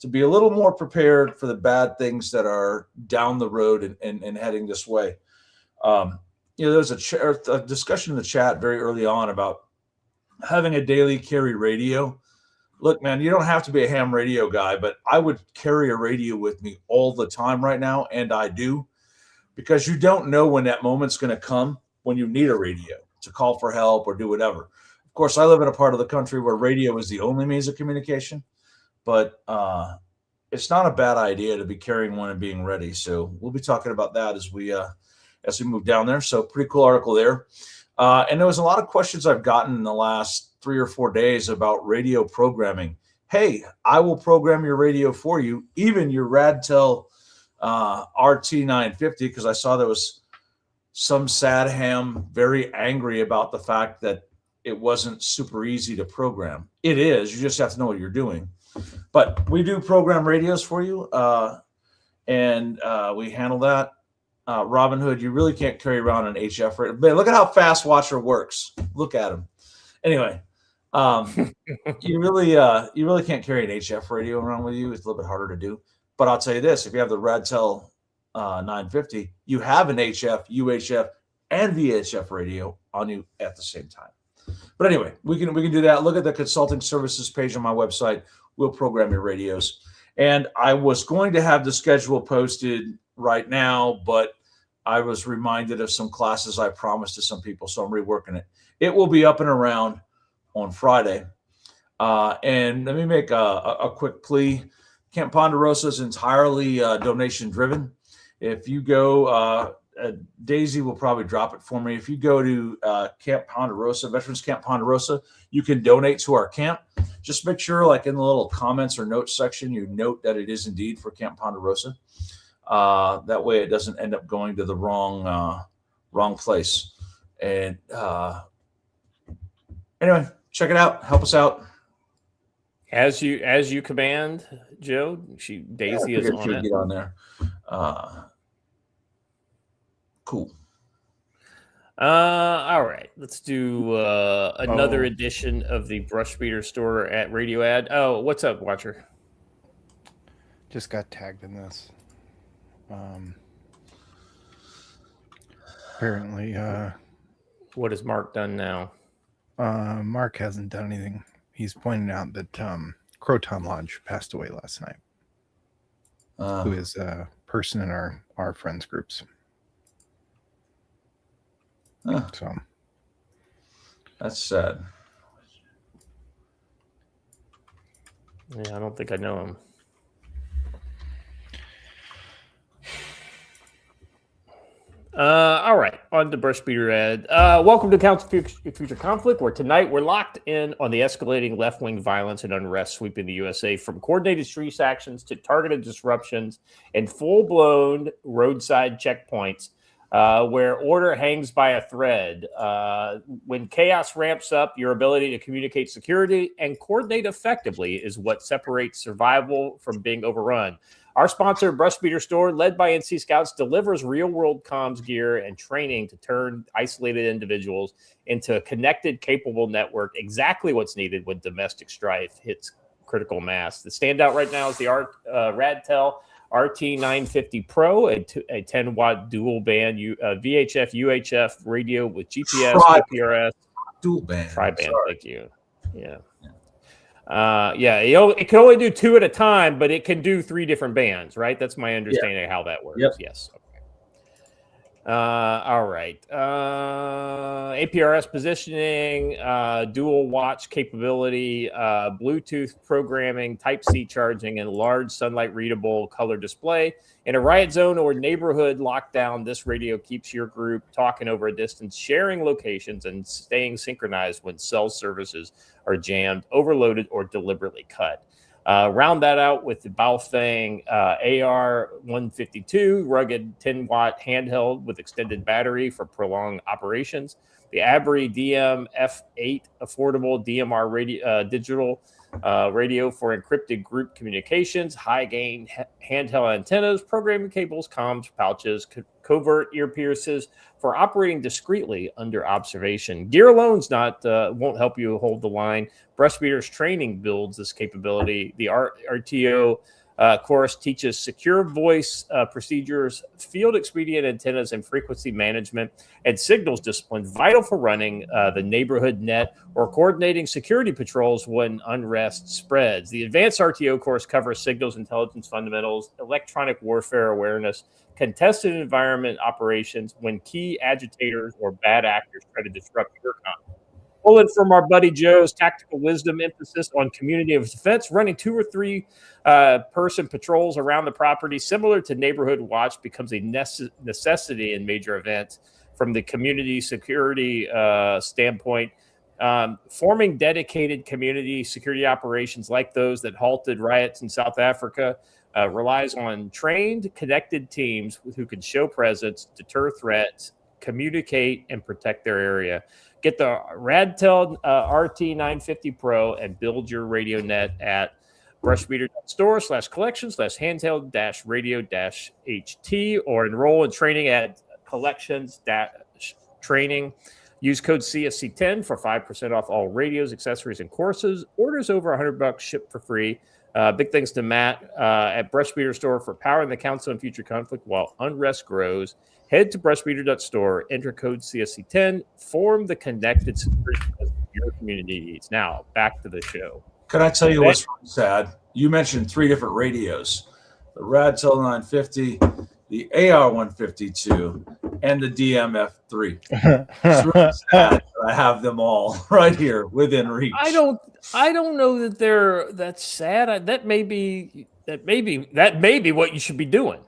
to be a little more prepared for the bad things that are down the road and heading this way. There was a discussion in the chat very early on about having a daily carry radio. Look, man, you don't have to be a ham radio guy, but I would carry a radio with me all the time right now, and I do, because you don't know when that moment's going to come when you need a radio to call for help or do whatever. Of course, I live in a part of the country where radio is the only means of communication, but it's not a bad idea to be carrying one and being ready. So we'll be talking about that as we move down there. So pretty cool article there. And there was a lot of questions I've gotten in the last 3 or 4 days about radio programming. Hey, I will program your radio for you, even your Radtel RT950, because I saw there was some sad ham very angry about the fact that it wasn't super easy to program. It is. You just have to know what you're doing. But we do program radios for you, and we handle that. Robin Hood, you really can't carry around an HF radio. Man, look at how fast Watcher works. Look at him. Anyway, you really can't carry an HF radio around with you. It's a little bit harder to do. But I'll tell you this: if you have the Radtel 950, you have an HF, UHF, and VHF radio on you at the same time. But anyway, we can do that. Look at the consulting services page on my website. We'll program your radios. And I was going to have the schedule posted right now, but I was reminded of some classes I promised to some people, so I'm reworking it. It will be up and around on Friday. And let me make a quick plea. Camp Ponderosa is entirely donation driven. If you go, Daisy will probably drop it for me. If you go to Camp Ponderosa, Veterans Camp Ponderosa, you can donate to our camp. Just make sure, like in the little comments or notes section, you note that it is indeed for Camp Ponderosa. That way it doesn't end up going to the wrong place. And anyway, check it out. Help us out. As you command, Joe. Daisy is on it. Get on there. Cool. All right. Let's do another edition of the Brush Beater Store at Radio Ad. Oh, what's up, Watcher? Just got tagged in this. Apparently, what has Mark done now? Mark hasn't done anything. He's pointed out that Croton Lodge passed away last night. Who is a person in our friends groups. So that's sad. Yeah, I don't think I know him. All right, on to Brush Beater Ed. Welcome to Council Future Conflict, where tonight we're locked in on the escalating left-wing violence and unrest sweeping the USA, from coordinated street actions to targeted disruptions and full-blown roadside checkpoints where order hangs by a thread. When chaos ramps up, your ability to communicate security and coordinate effectively is what separates survival from being overrun. Our sponsor, Brush Beater Store, led by NC Scouts, delivers real-world comms gear and training to turn isolated individuals into a connected, capable network, exactly what's needed when domestic strife hits critical mass. The standout right now is the Radtel RT950 Pro, a 10-watt dual-band VHF, UHF radio with GPS, PRS. Dual-band. Tri-band, thank you. Yeah. It can only do 2 at a time, but it can do 3 different bands, right? That's my understanding of how that works. Yep. Yes. Okay. All right. APRS positioning, dual watch capability, Bluetooth programming, Type-C charging, and large sunlight readable color display. In a riot zone or neighborhood lockdown, this radio keeps your group talking over a distance, sharing locations, and staying synchronized when cell services are jammed, overloaded, or deliberately cut. Round that out with the Baofeng AR-152, rugged 10-watt handheld with extended battery for prolonged operations. The Abri DM F8 affordable DMR radio, digital radio for encrypted group communications, high-gain handheld antennas, programming cables, comms pouches, covert ear pierces for operating discreetly under observation. Gear alone's won't help you hold the line. Brush Beater's training builds this capability. The RTO course teaches secure voice procedures, field expedient antennas and frequency management, and signals discipline vital for running the neighborhood net or coordinating security patrols when unrest spreads. The advanced RTO course covers signals intelligence fundamentals, electronic warfare awareness, contested environment operations when key agitators or bad actors try to disrupt your conflict. Pulling from our buddy Joe's tactical wisdom emphasis on community of defense, running 2 or 3 person patrols around the property, similar to neighborhood watch, becomes a necessity in major events. From the community security standpoint, forming dedicated community security operations like those that halted riots in South Africa relies on trained, connected teams who can show presence, deter threats, communicate and protect their area. Get the Radtel RT950 Pro and build your radio net at brushbeater.store/collections/handheld-radio-HT or enroll in training at collections-training. Use code CSC10 for 5% off all radios, accessories, and courses. Orders over $100 shipped for free. Big thanks to Matt at Brushbeater Store for powering the Council on Future Conflict while unrest grows. Head to brushbeater.store, enter code CSC10, form the connected security your community needs. Now, back to the show. Can I tell you what's sad? You mentioned 3 different radios: the Radtel 950, the AR-152, and the DMF-3. It's really sad that I have them all right here within reach. I don't know that that's sad. That may be what you should be doing.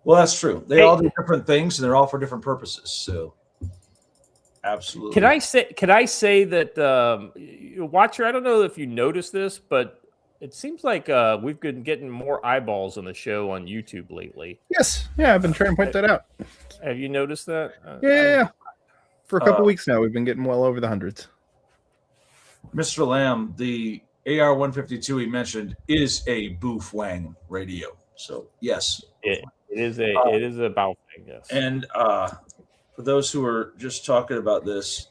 Well, that's true. They all do different things, and they're all for different purposes. So, absolutely. Can I say that, Watcher? I don't know if you noticed this, but it seems like we've been getting more eyeballs on the show on YouTube lately. Yes, yeah, I've been trying to point that out. Have you noticed that? Yeah. For a couple weeks now, we've been getting well over the hundreds. Mr. Lamb, the AR-152 he mentioned is a Boof Wang radio. So, yes. It is a Baofeng, yes. And for those who are just talking about this,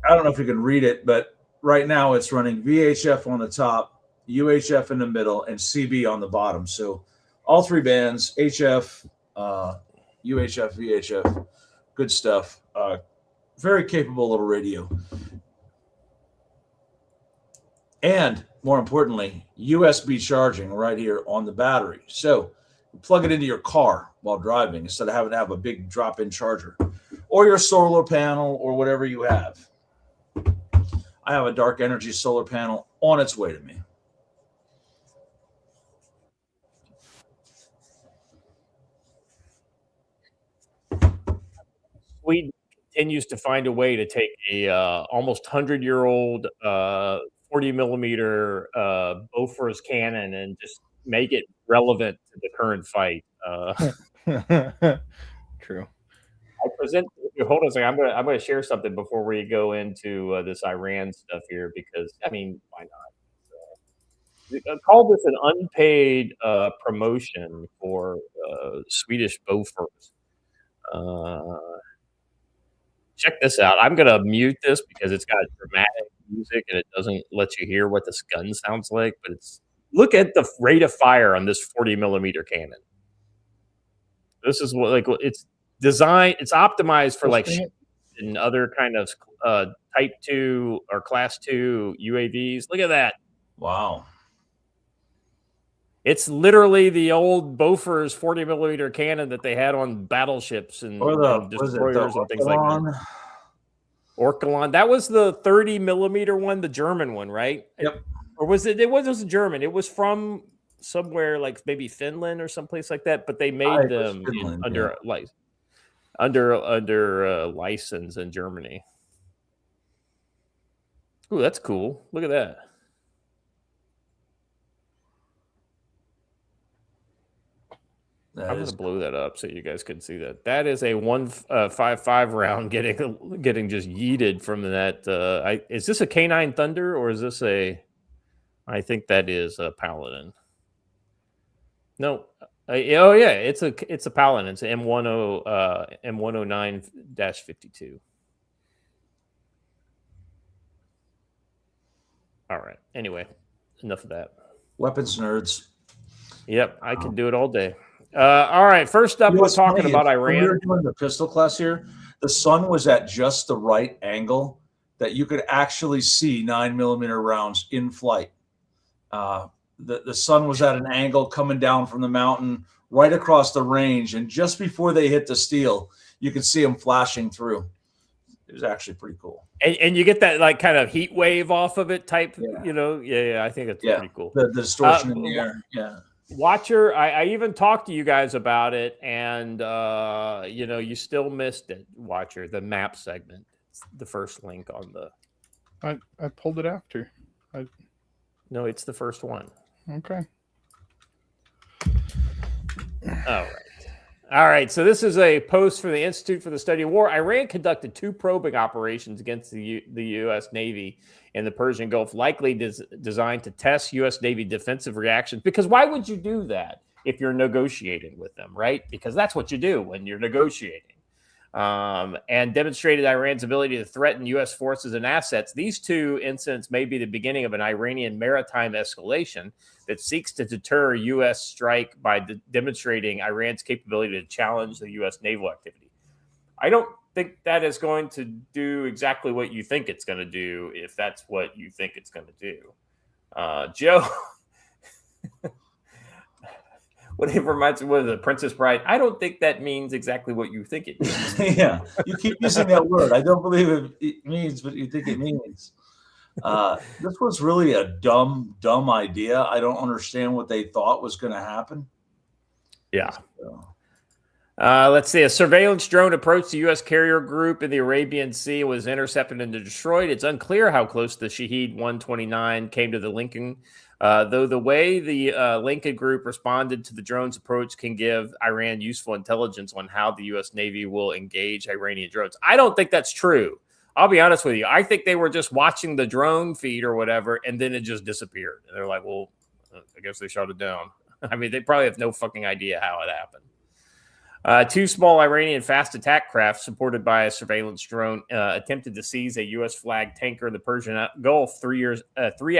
I don't know if you can read it, but right now it's running VHF on the top, UHF in the middle, and CB on the bottom. So all 3 bands, HF, UHF, VHF, good stuff. Very capable little radio. And more importantly, USB charging right here on the battery. So plug it into your car while driving instead of having to have a big drop-in charger or your solar panel or whatever you have. I have a Dark Energy solar panel on its way to me. Sweden continues to find a way to take a almost 100-year-old 40 millimeter Bofors cannon and just make it relevant to the current fight. True. I present. Hold on a second. I'm going to share something before we go into this Iran stuff here because I mean, why not? Call this an unpaid promotion for Swedish Bofors. Check this out. I'm going to mute this because it's got dramatic music and it doesn't let you hear what this gun sounds like. But look at the rate of fire on this 40 millimeter cannon. This is what it's designed. It's optimized for and other kind of Type 2 or Class 2 UAVs. Look at that. Wow. It's literally the old Bofors 40 millimeter cannon that they had on battleships and destroyers and things like that. Orkalon. That was the 30 millimeter one, the German one, right? Yep. Or was it? It wasn't German. It was from somewhere like maybe Finland or someplace like that. But they made them under license in Germany. Ooh, that's cool. Look at that. I'm going to blow that up so you guys can see that. That is a 155 round getting just yeeted from that. Is this a K9 Thunder or is this a? I think that is a Paladin. No. Oh yeah, it's a Paladin. It's an M109-52. All right. Anyway, enough of that. Weapons nerds. Yep, I can do it all day. All right, first up, we're talking about Iran. When we were doing the pistol class here, the sun was at just the right angle that you could actually see 9mm rounds in flight. The sun was at an angle coming down from the mountain right across the range, and just before they hit the steel, you could see them flashing through. It was actually pretty cool. And you get that like kind of heat wave off of it type, Yeah, I think it's pretty cool. The distortion in the air, yeah. Watcher, I even talked to you guys about it, and you still missed it, Watcher, the map segment. It's the first link on the I pulled it after. No, it's the first one. Okay. All right. All right, so this is a post from the Institute for the Study of War. Iran conducted 2 probing operations against the U.S. Navy in the Persian Gulf, likely designed to test U.S. Navy defensive reactions. Because why would you do that if you're negotiating with them, right? Because that's what you do when you're negotiating. And demonstrated Iran's ability to threaten U.S. forces and assets. These 2 incidents may be the beginning of an Iranian maritime escalation that seeks to deter U.S. strike by demonstrating Iran's capability to challenge the U.S. naval activity. I don't think that is going to do exactly what you think it's going to do, if that's what you think it's going to do. Joe... What it reminds me of the Princess Bride. I don't think that means exactly what you think it means. Yeah, you keep using that word. I don't believe it means what you think it means. This was really a dumb idea. I don't understand what they thought was going to happen. Yeah. So. Let's see. A surveillance drone approached the U.S. carrier group in the Arabian Sea and was intercepted and destroyed. It's unclear how close the Shahed 129 came to the Lincoln. Though the way the Lincoln group responded to the drone's approach can give Iran useful intelligence on how the U.S. Navy will engage Iranian drones. I don't think that's true. I'll be honest with you. I think they were just watching the drone feed or whatever, and then it just disappeared. And they're like, well, I guess they shot it down. I mean, they probably have no fucking idea how it happened. 2 small Iranian fast attack craft supported by a surveillance drone attempted to seize a U.S. flag tanker in the Persian Gulf 3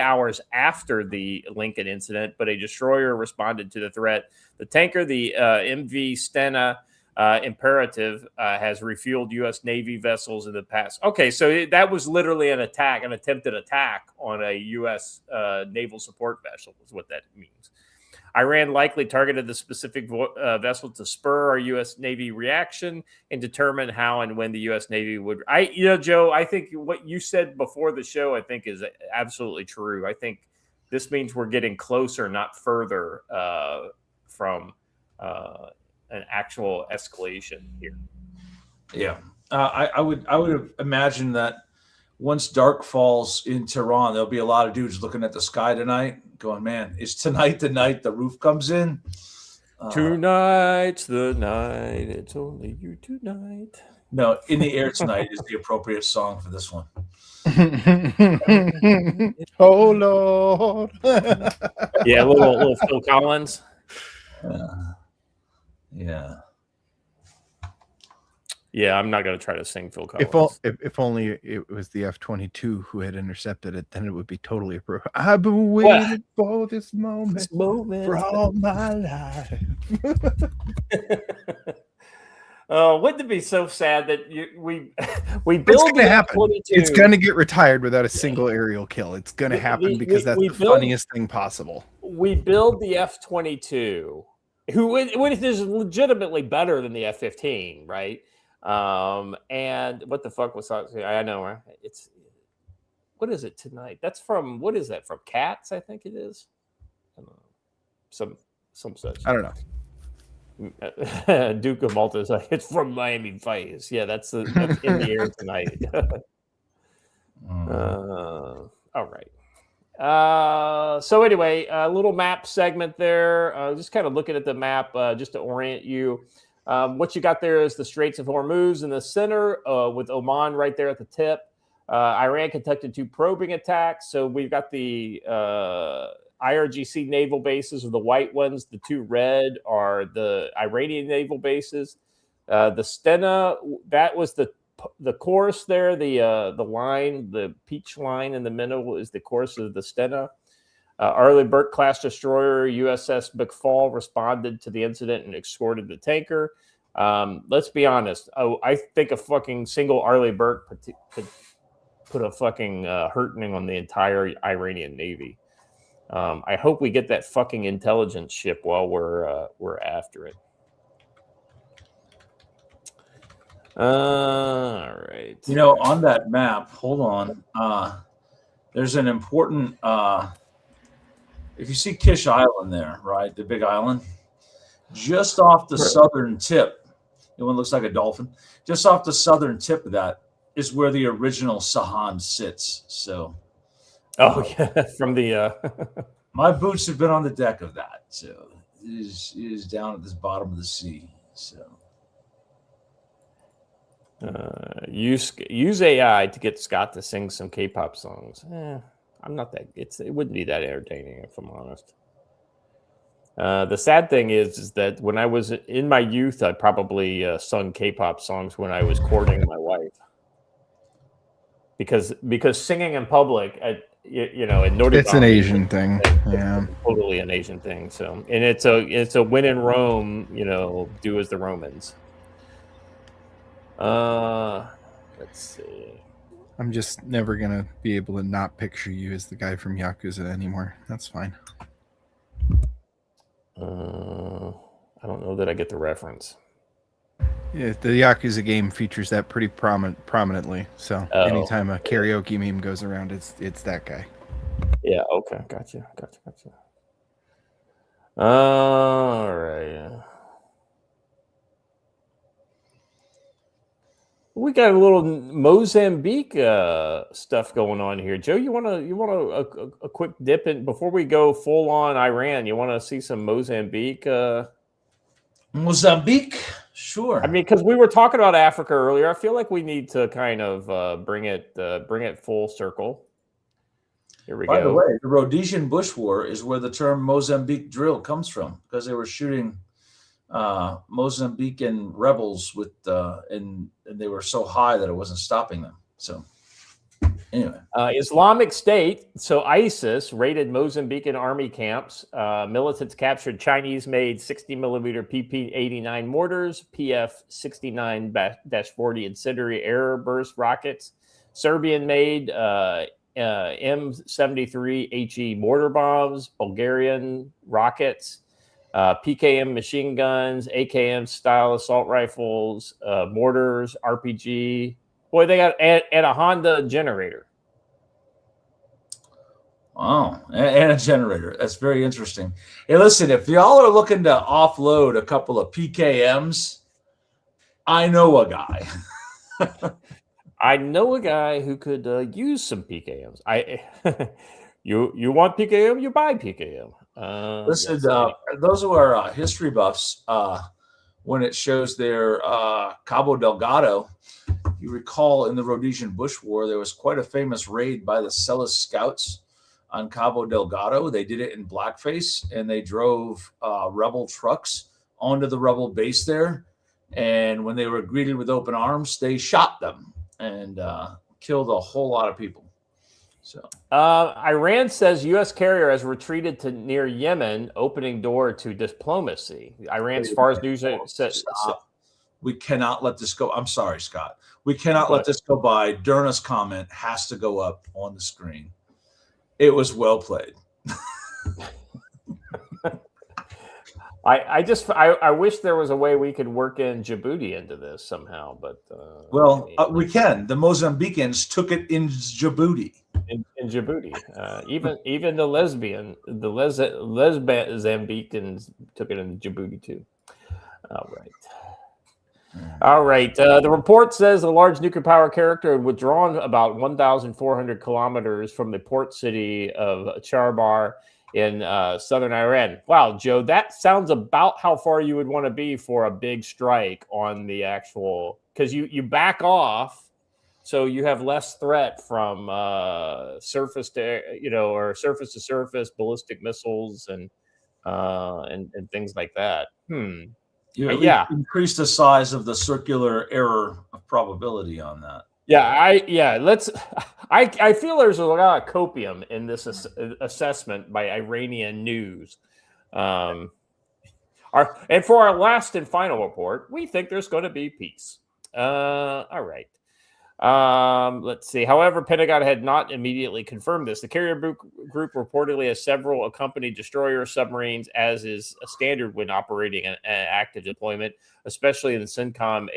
hours after the Lincoln incident, but a destroyer responded to the threat. The tanker, the MV Stena Imperative, has refueled U.S. Navy vessels in the past. Okay, so that was literally an attempted attack on a U.S. naval support vessel is what that means. Iran likely targeted the specific vessel to spur our U.S. Navy reaction and determine how and when the U.S. Navy would. Joe, I think what you said before the show, I think is absolutely true. I think this means we're getting closer, not further, from an actual escalation here. Yeah, I would imagine that once dark falls in Tehran, there'll be a lot of dudes looking at the sky tonight going, man, is tonight the night the roof comes in? Tonight's the night. It's only you tonight. No, In the Air Tonight is the appropriate song for this one. Oh, Lord. Yeah, little Phil Collins. Yeah. Yeah, I'm not going to try to sing Phil Collins. If only it was the F-22 who had intercepted it, then it would be totally appropriate. I've been waiting for this moment for all my life. Wouldn't it be so sad that we build the F-22? It's going to get retired without a single aerial kill. It's going to happen because that's the funniest thing possible. We build the F-22, which is legitimately better than the F-15, right? And what the fuck was that? I know it's, what is it tonight? That's from, what is that from? Cats, I think it is. I don't know. Some such. I don't know. Duke of Malta is like, it's from Miami Vice. Yeah, that's In the Air Tonight. All right. So anyway, a little map segment there. Just kind of looking at the map just to orient you. What you got there is the Straits of Hormuz in the center with Oman right there at the tip. Iran conducted 2 probing attacks. So we've got the IRGC naval bases are the white ones. The 2 red are the Iranian naval bases. The Stena, that was the course there. The line, the peach line in the middle is the course of the Stena. Arleigh Burke class destroyer USS McFall responded to the incident and escorted the tanker. Let's be honest. I think a fucking single Arleigh Burke could put a fucking hurting on the entire Iranian Navy. I hope we get that fucking intelligence ship while we're after it. All right. On that map, hold on. There's an important. If you see Kish Island there, right, the big island, just off the southern tip, the one looks like a dolphin. Just off the southern tip of that is where the original Sahand sits. So. Oh yeah, from the. My boots have been on the deck of that, so it is down at this bottom of the sea. So use AI to get Scott to sing some K-pop songs. I'm not that. It wouldn't be that entertaining if I'm honest. The sad thing is that when I was in my youth, I probably sung K-pop songs when I was courting my wife. Because singing in public, in Notre It's an Dame, Asian thing. Yeah, totally an Asian thing. So, and it's a when in Rome, do as the Romans. Let's see. I'm just never gonna be able to not picture you as the guy from Yakuza anymore. That's fine. I don't know that I get the reference. Yeah, the Yakuza game features that pretty prominently. So anytime a karaoke meme goes around, it's that guy. Yeah. Okay. Gotcha. All right. We got a little Mozambique stuff going on here, Joe. You want a quick dip in before we go full on Iran? You want to see some Mozambique? Mozambique, sure. I mean, because we were talking about Africa earlier, I feel like we need to kind of bring it full circle. Here we go. By the way, the Rhodesian Bush War is where the term Mozambique drill comes from, because they were shooting Mozambican rebels with and they were so high that it wasn't stopping them. So anyway, Islamic State, so ISIS raided Mozambican army camps. Militants captured Chinese-made 60mm PP-89 mortars, PF-69-40 incendiary air burst rockets, Serbian-made M73 HE mortar bombs, Bulgarian rockets, PKM machine guns, AKM style assault rifles, mortars, RPG. Boy, they got and a Honda generator. Wow, and a generator. That's very interesting. Hey, listen, if y'all are looking to offload a couple of PKMs, I know a guy. I know a guy who could use some PKMs. You want PKM, you buy PKM. Listen, those who are history buffs, when it shows their Cabo Delgado, you recall in the Rhodesian Bush War, there was quite a famous raid by the Celis Scouts on Cabo Delgado. They did it in blackface, and they drove rebel trucks onto the rebel base there. And when they were greeted with open arms, they shot them and killed a whole lot of people. So Iran says U.S. carrier has retreated to near Yemen, opening door to diplomacy. Iran's Fars News says we cannot let this go. I'm sorry, Scott. We cannot let this go by. Derna's comment has to go up on the screen. It was well played. I wish there was a way we could work in Djibouti into this somehow, but we can. The Mozambicans took it in Djibouti. In Djibouti, even the Lesbambicans took it in Djibouti too. All right. The report says a large nuclear power carrier had withdrawn about 1,400 kilometers from the port city of Charbar in southern Iran. Wow, Joe, that sounds about how far you would want to be for a big strike on the actual, because you back off. So you have less threat from surface to or surface to surface ballistic missiles and things like that. Increase the size of the circular error of probability on that. I feel there's a lot of copium in this assessment by Iranian news. And for our last and final report, we think there's going to be peace. All right. Let's see. However, Pentagon had not immediately confirmed this. The carrier group reportedly has several accompanied destroyer submarines, as is a standard when operating an active deployment, especially in the CENTCOM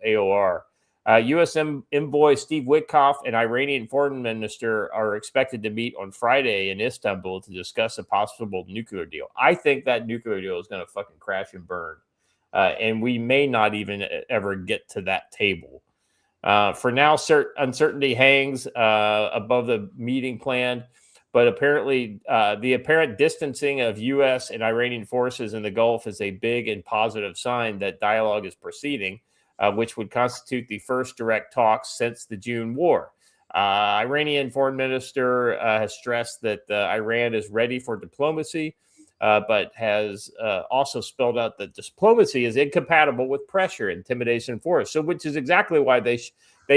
AOR. U.S. envoy Steve Witkoff and Iranian foreign minister are expected to meet on Friday in Istanbul to discuss a possible nuclear deal. I think that nuclear deal is going to fucking crash and burn, and we may not even ever get to that table. For now, uncertainty hangs above the meeting plan. But apparently, the apparent distancing of U.S. and Iranian forces in the Gulf is a big and positive sign that dialogue is proceeding, which would constitute the first direct talks since the June war. Iranian foreign minister has stressed that Iran is ready for diplomacy, but has also spelled out that diplomacy is incompatible with pressure, intimidation, and force. So, which is exactly why they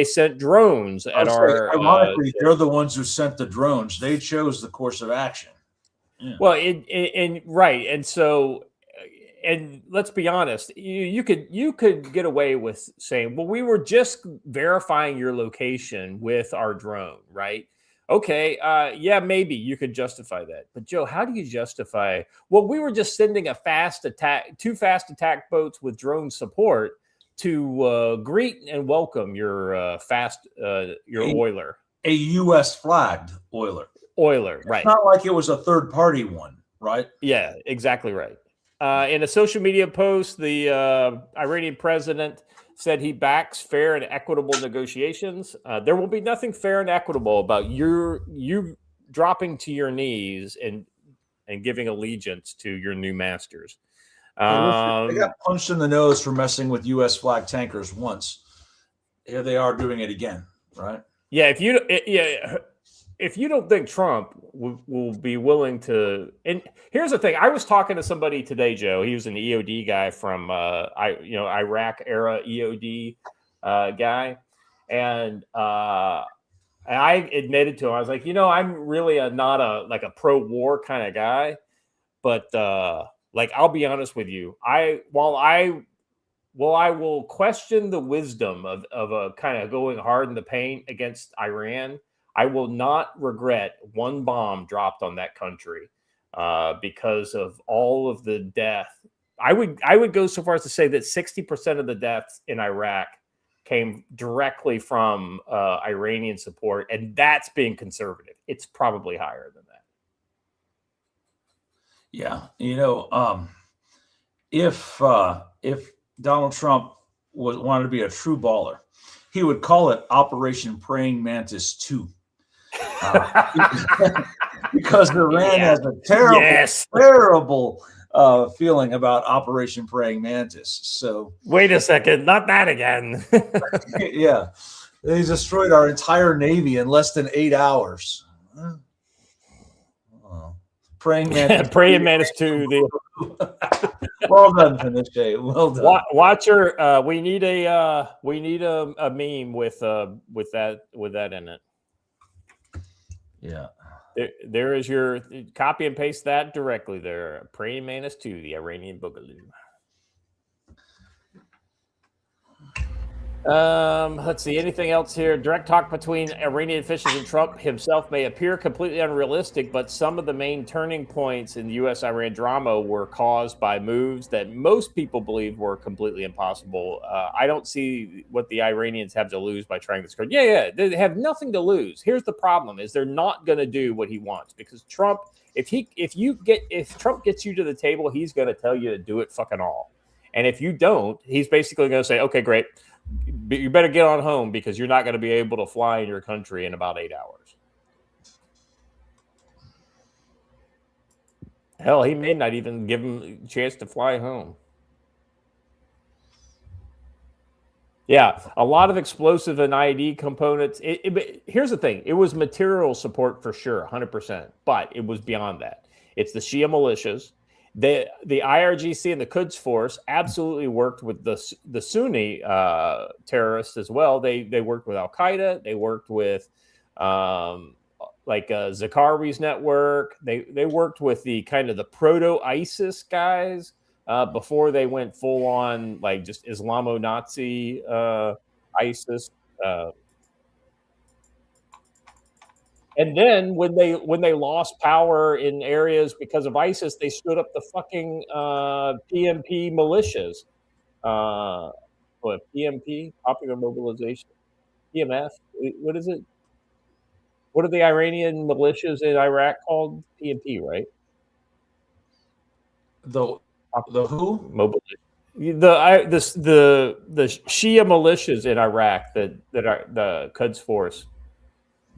sent drones at our. Ironically, they're the ones who sent the drones. They chose the course of action. Yeah. Well, right, and so, and let's be honest, you could get away with saying, well, we were just verifying your location with our drone, right? Okay, yeah, maybe you could justify that. But Joe, how do you justify? Well, we were just sending two fast attack boats with drone support to greet and welcome your oiler, a U.S. flagged oiler. Right? It's not like it was a third party one, right? Yeah, exactly right. In a social media post, the Iranian president said he backs fair and equitable negotiations. There will be nothing fair and equitable about you dropping to your knees and giving allegiance to your new masters. They got punched in the nose for messing with U.S. flag tankers once. Here they are doing it again, right? Yeah, if you don't think Trump will be willing to, and here's the thing, I was talking to somebody today, Joe. He was an EOD guy from Iraq era EOD guy, and I admitted to him, I was like, I'm really not a pro-war kind of guy, but I'll be honest with you, I will question the wisdom of a kind of going hard in the paint against Iran. I will not regret one bomb dropped on that country because of all of the death. I would go so far as to say that 60% of the deaths in Iraq came directly from Iranian support, and that's being conservative. It's probably higher than that. Yeah, if Donald Trump wanted to be a true baller, he would call it Operation Praying Mantis 2. Because Iran has a terrible feeling about Operation Praying Mantis. So wait a second, not that again. Yeah, they destroyed our entire Navy in less than 8 hours. Praying Mantis. Praying Mantis 2. Well done, Finish. Well done. Watch your. We need a meme with that in it. Yeah. There is your copy and paste that directly there. Praying Mantis 2, the Iranian Boogaloo. Let's see. Anything else here? Direct talk between Iranian officials and Trump himself may appear completely unrealistic, but some of the main turning points in the U.S.-Iran drama were caused by moves that most people believe were completely impossible. I don't see what the Iranians have to lose by trying this card. Yeah, they have nothing to lose. Here's the problem: is they're not going to do what he wants, because Trump, if Trump gets you to the table, he's going to tell you to do it fucking all, and if you don't, he's basically going to say, okay, great. You better get on home because you're not going to be able to fly in your country in about 8 hours. Hell, he may not even give him a chance to fly home. Yeah, a lot of explosive and IED components. Here's the thing. It was material support for sure, 100%. But it was beyond that. It's the Shia militias. The IRGC and the Quds Force absolutely worked with the Sunni terrorists as well. They worked with Al Qaeda. They worked with Zakari's network. They worked with the kind of the proto ISIS guys before they went full on just Islamo-Nazi ISIS. And then when they lost power in areas because of ISIS, they stood up the fucking PMP militias. PMP, Popular Mobilization, PMF. What is it? What are the Iranian militias in Iraq called? PMP, right? The who? Mobilization. The Shia militias in Iraq that are the Quds Force.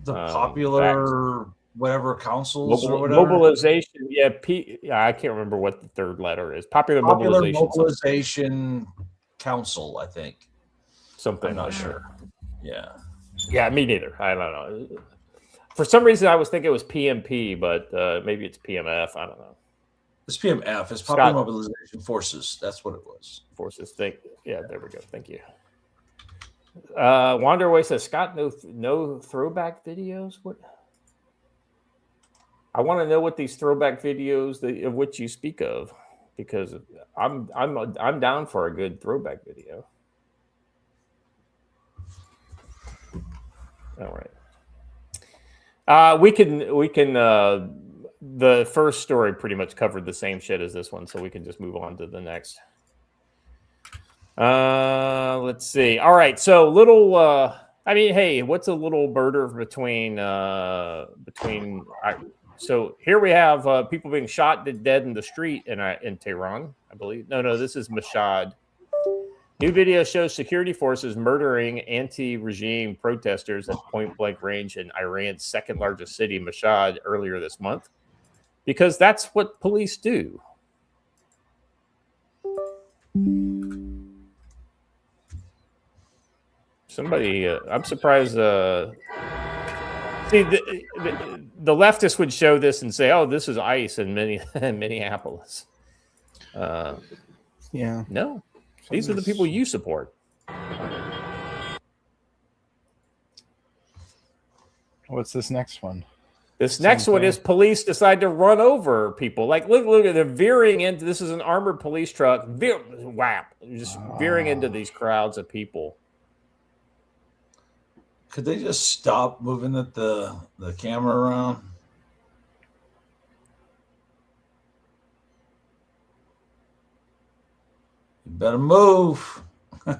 The popular whatever councils or whatever. Mobilization. Yeah, I can't remember what the third letter is. Popular Mobilization Council, I think. Something. I'm not sure. Yeah. Yeah, me neither. I don't know. For some reason, I was thinking it was PMP, but maybe it's PMF. I don't know. It's PMF. It's Popular Mobilization Forces. That's what it was. Forces. Yeah, there we go. Thank you. Wanderway says, Scott, no throwback videos? What? I want to know what these throwback videos of which you speak of, because I'm down for a good throwback video. All right. We can the first story pretty much covered the same shit as this one, so we can just move on to the next. Let's see. All right, so hey, what's a little murder between so here we have people being shot dead in the street in Tehran, I believe. No, this is Mashhad. New video shows security forces murdering anti-regime protesters at point-blank range in Iran's second largest city, Mashhad, earlier this month, because that's what police do. Somebody, I'm surprised. See, the leftists would show this and say, "Oh, this is ICE in Minneapolis." Yeah. No, these are the people you support. What's this next one? This next one is police decide to run over people. Like, look, they're veering into. This is an armored police truck. Just veering into these crowds of people. Could they just stop moving the camera around? You better move. I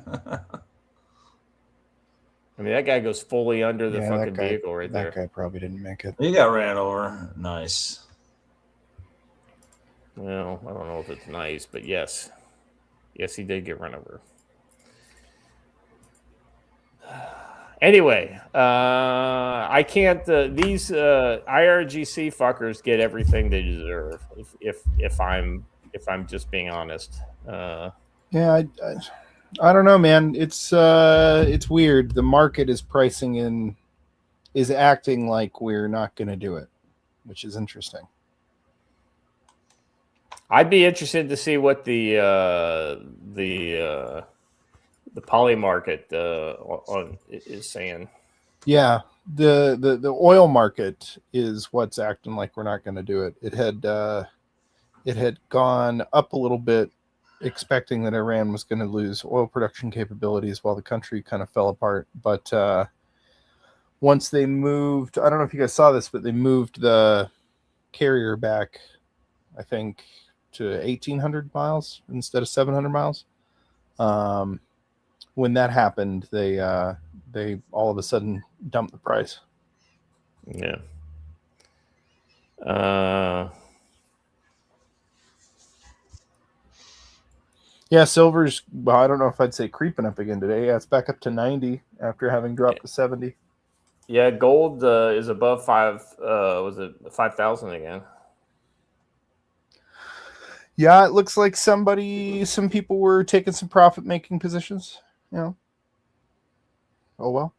mean, that guy goes fully under the fucking vehicle right there. That guy probably didn't make it. He got ran over. Nice. Well, I don't know if it's nice, but yes. Yes, he did get run over. Anyway, I can't. These IRGC fuckers get everything they deserve. If I'm just being honest. Yeah, I don't know, man. It's weird. The market is acting like we're not going to do it, which is interesting. I'd be interested to see what the poly market is saying. Yeah, the oil market is what's acting like we're not going to do it. It had gone up a little bit, expecting that Iran was going to lose oil production capabilities while the country kind of fell apart. But once they moved, I don't know if you guys saw this, but they moved the carrier back, I think, to 1,800 miles instead of 700 miles. When that happened, they all of a sudden dumped the price. Yeah. Yeah, silver's, well, I don't know if I'd say creeping up again today. Yeah, it's back up to 90 after having dropped to 70. Yeah, gold is above 5,000 again. Yeah, it looks like some people were taking some profit-making positions. You know. Oh, well.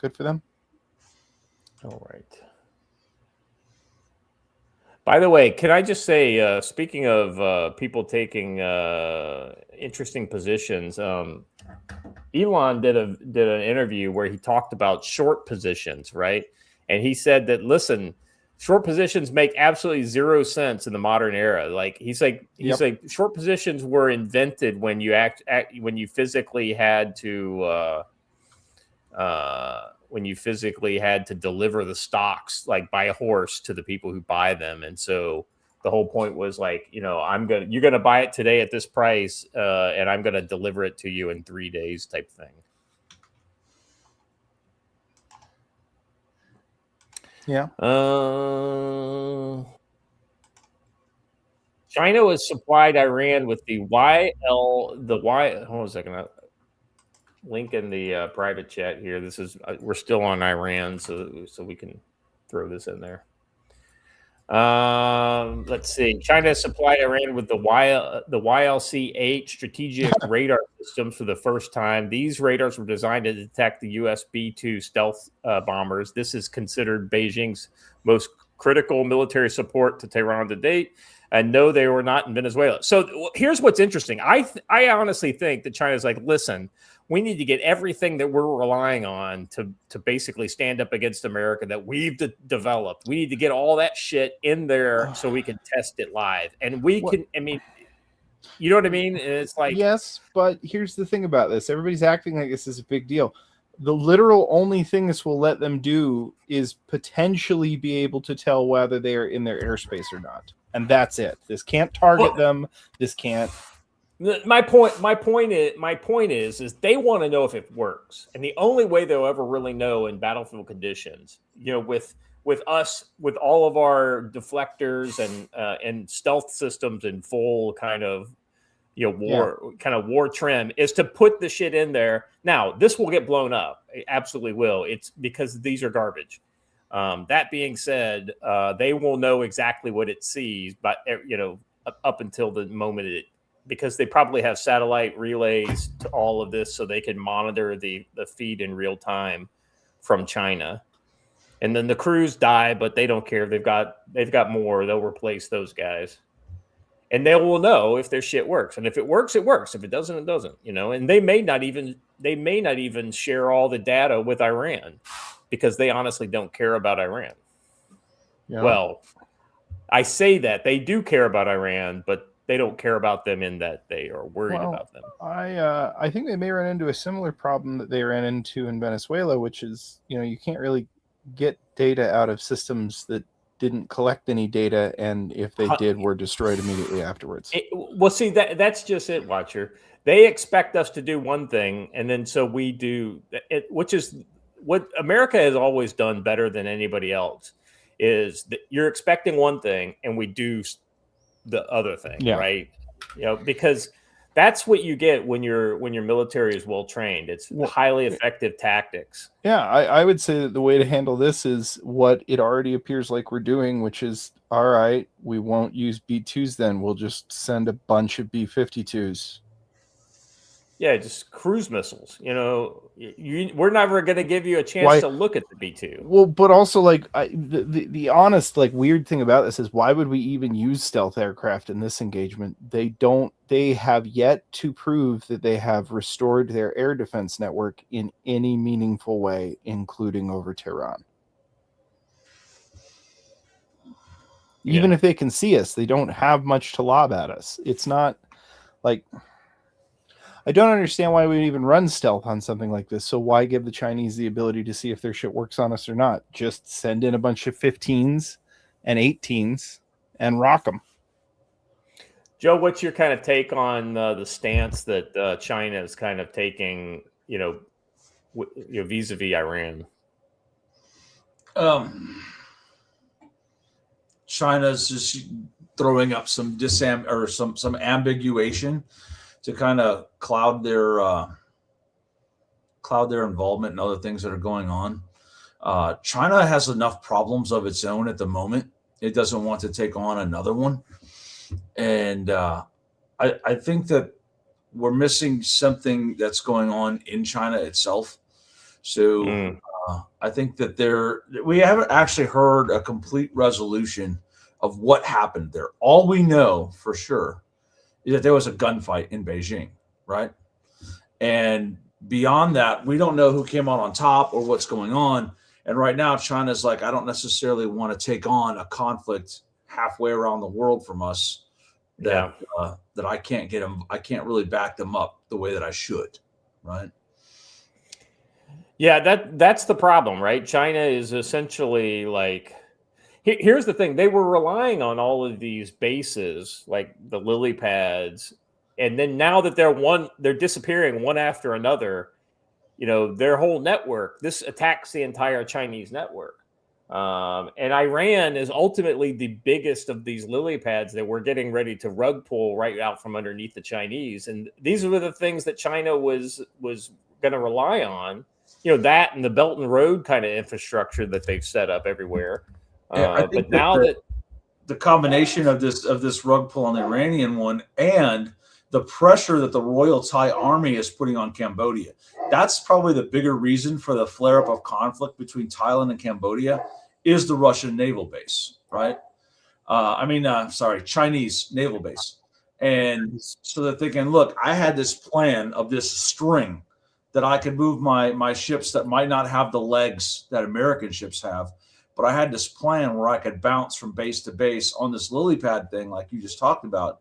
Good for them. All right. By the way, can I just say, speaking of people taking interesting positions, Elon did an interview where he talked about short positions, right? And he said that, listen, short positions make absolutely zero sense in the modern era. Like he's like short positions were invented when you when you physically had to deliver the stocks, like by horse, to the people who buy them. And so the whole point was like, you're gonna buy it today at this price, and I'm gonna deliver it to you in 3 days, type thing. Yeah. China has supplied Iran with hold on a second. I'll link in the private chat here. This is we're still on Iran, so we can throw this in there. Let's see. China supplied Iran with the YLC-8 strategic radar systems for the first time. These radars were designed to detect the US B-2 stealth bombers. This is considered Beijing's most critical military support to Tehran to date. And no, they were not in Venezuela. So here's what's interesting. I honestly think that China's like, listen, we need to get everything that we're relying on to basically stand up against America that we've developed. We need to get all that shit in there so we can test it live. And we can, I mean, you know what I mean? And it's like, yes, but here's the thing about this. Everybody's acting like this is a big deal. The literal only thing this will let them do is potentially be able to tell whether they are in their airspace or not. And that's it. This can't target them. This can't. My point is they want to know if it works, and the only way they'll ever really know in battlefield conditions, you know, with us, with all of our deflectors and stealth systems in full kind of, you know, war trim, is to put the shit in there. Now, this will get blown up. It absolutely will. It's because these are garbage. That being said, they will know exactly what it sees, but you know, up until the moment because they probably have satellite relays to all of this, so they can monitor the feed in real time from China. And then the crews die, but they don't care. They've got more. They'll replace those guys, and they will know if their shit works. And if it works, it works. If it doesn't, it doesn't. You know, and they may not even share all the data with Iran, because they honestly don't care about Iran. Yeah. Well, I say that they do care about Iran, but they don't care about them in that they are worried about them. I think they may run into a similar problem that they ran into in Venezuela, which is, you know, you can't really get data out of systems that didn't collect any data, and if they did, were destroyed immediately afterwards. Well, see, that's just it, Watcher. They expect us to do one thing, and then so we do it, which is what America has always done better than anybody else, is that you're expecting one thing and we do the other thing, right? You know, because that's what you get when your military is well trained. It's highly effective tactics. Yeah, I would say that the way to handle this is what it already appears like we're doing, which is, all right, we won't use B-2s then. We'll just send a bunch of B-52s. Yeah, just cruise missiles. You know, we're never going to give you a chance to look at the B-2. Well, but also, like, the honest, like, weird thing about this is, why would we even use stealth aircraft in this engagement? They have yet to prove that they have restored their air defense network in any meaningful way, including over Tehran. Even if they can see us, they don't have much to lob at us. It's not like... I don't understand why we even run stealth on something like this. So why give the Chinese the ability to see if their shit works on us or not? Just send in a bunch of 15s and 18s and rock them. Joe, what's your kind of take on the stance that China is kind of taking, you know, vis-a-vis Iran? China's just throwing up some some ambiguation to kind of cloud their involvement in other things that are going on. China has enough problems of its own at the moment. It doesn't want to take on another one. And I think that we're missing something that's going on in China itself. So I think that we haven't actually heard a complete resolution of what happened there. All we know for sure is that there was a gunfight in Beijing, right? And beyond that, we don't know who came out on top or what's going on. And right now, China's like, I don't necessarily want to take on a conflict halfway around the world from us that I can't get them. I can't really back them up the way that I should, right? Yeah, that's the problem, right? China is essentially like, here's the thing. They were relying on all of these bases, like the lily pads. And then now that they're disappearing one after another, you know, their whole network, this attacks the entire Chinese network. And Iran is ultimately the biggest of these lily pads that we're getting ready to rug pull right out from underneath the Chinese. And these were the things that China was going to rely on that and the Belt and Road kind of infrastructure that they've set up everywhere. I think but now that the combination of this rug pull on the Iranian one and the pressure that the Royal Thai Army is putting on Cambodia, that's probably the bigger reason for the flare-up of conflict between Thailand and Cambodia is the Russian naval base, right? Chinese naval base. And so they're thinking, look, I had this plan of this string that I could move my ships that might not have the legs that American ships have, but I had this plan where I could bounce from base to base on this lily pad thing like you just talked about.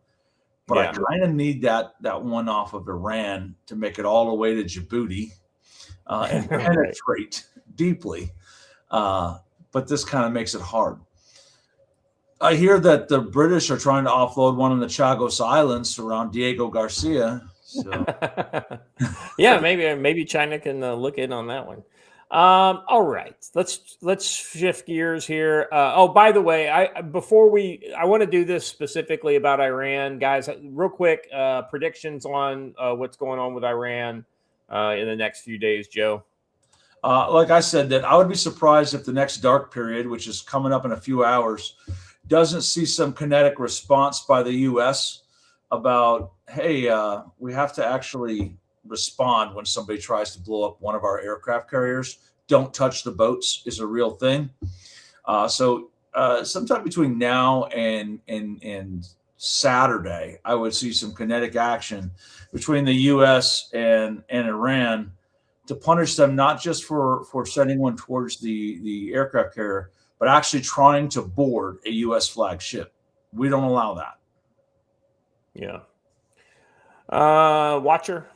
But I kind of need that one off of Iran to make it all the way to Djibouti and penetrate deeply. But this kind of makes it hard. I hear that the British are trying to offload one of the Chagos Islands around Diego Garcia. So. Yeah, maybe China can look in on that one. All right, let's shift gears here. By the way, I want to do this specifically about Iran, guys. Real quick, predictions on what's going on with Iran in the next few days, Joe. Like I said, that I would be surprised if the next dark period, which is coming up in a few hours, doesn't see some kinetic response by the U.S. about, hey, we have to actually respond when somebody tries to blow up one of our aircraft carriers. Don't touch the boats is a real thing. So sometime between now and Saturday, I would see some kinetic action between the U.S. and Iran to punish them, not just for sending one towards the aircraft carrier, but actually trying to board a U.S. flag ship. We don't allow that. Yeah. Watcher.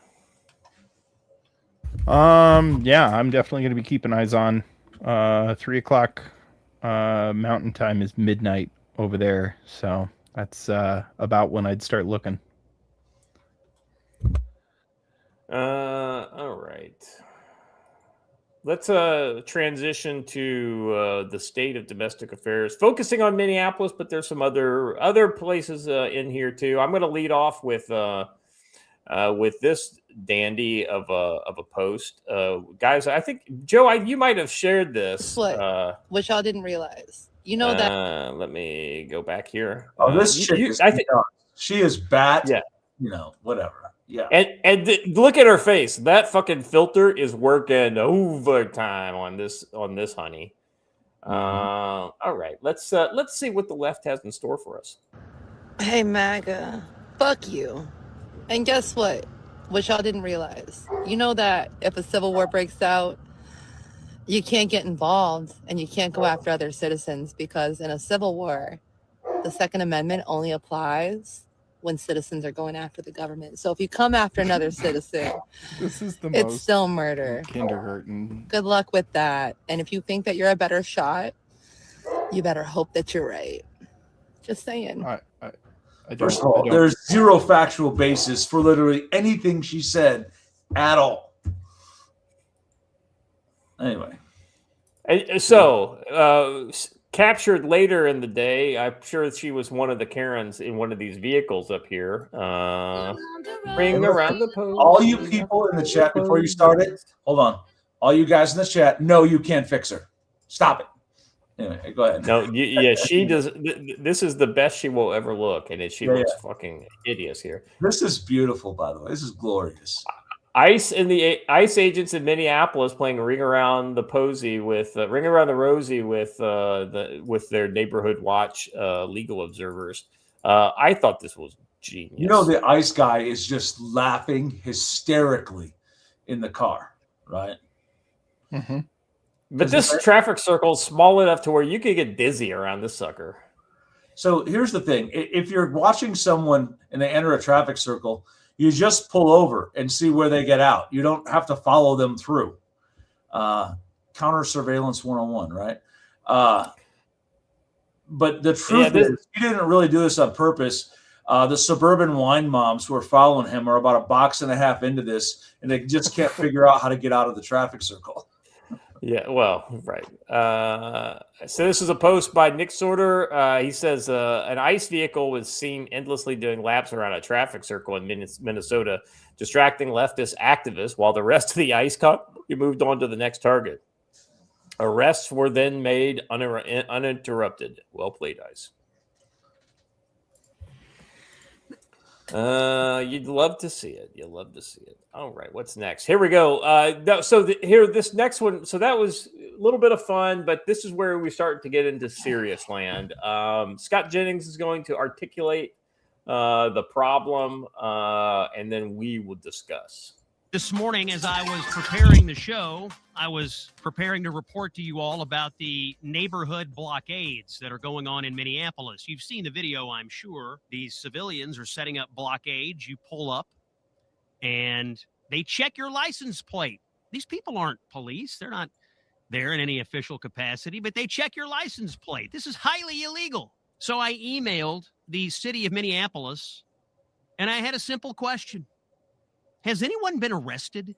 I'm definitely going to be keeping eyes on. 3:00 Mountain Time is midnight over there, so that's about when I'd start looking. All right. Let's transition to the state of domestic affairs, focusing on Minneapolis, but there's some other places in here too. I'm going to lead off with this dandy of a post, guys. I think Joe, you might have shared this, which y'all didn't realize. You know that. Let me go back here. This chick I think she is bat. Yeah. Whatever. Yeah. And look at her face. That fucking filter is working overtime on this honey. All right. Let's see what the left has in store for us. Hey, MAGA, fuck you. And guess what? Which y'all didn't realize. You know that if a civil war breaks out, you can't get involved and you can't go after other citizens, because in a civil war, the Second Amendment only applies when citizens are going after the government. So if you come after another citizen, it's still murder. Kindergarten. Good luck with that. And if you think that you're a better shot, you better hope that you're right. Just saying. First of all, there's zero factual basis for literally anything she said at all. Anyway. So, captured later in the day, I'm sure she was one of the Karens in one of these vehicles up here. Ring around the post. All you people in the chat, before you start it, hold on. All you guys in the chat, no, you can't fix her. Stop it. Anyway, go ahead. No, she does. This is the best she will ever look, and she looks fucking hideous here. This is beautiful, by the way. This is glorious. ICE agents in Minneapolis playing Ring Around the Rosie with their neighborhood watch legal observers. I thought this was genius. The ICE guy is just laughing hysterically in the car, right? Mm-hmm. But this traffic circle is small enough to where you could get dizzy around this sucker. So here's the thing. If you're watching someone and they enter a traffic circle, you just pull over and see where they get out. You don't have to follow them through. Counter surveillance 101, right? But the truth is, he didn't really do this on purpose. The suburban wine moms who are following him are about a box and a half into this, and they just can't figure out how to get out of the traffic circle. Yeah, well, right. So this is a post by Nick Sorter. He says an ICE vehicle was seen endlessly doing laps around a traffic circle in Minnesota, distracting leftist activists while the rest of the ICE company moved on to the next target. Arrests were then made uninterrupted. Well played, ICE. You'd love to see it. You'd love to see it. All right, what's next? Here we go. This next one. So that was a little bit of fun, but this is where we start to get into serious land. Scott Jennings is going to articulate the problem, and then we will discuss. This morning, as I was preparing the show, I was preparing to report to you all about the neighborhood blockades that are going on in Minneapolis. You've seen the video, I'm sure. These civilians are setting up blockades. You pull up and they check your license plate. These people aren't police. They're not there in any official capacity, but they check your license plate. This is highly illegal. So I emailed the city of Minneapolis and I had a simple question. Has anyone been arrested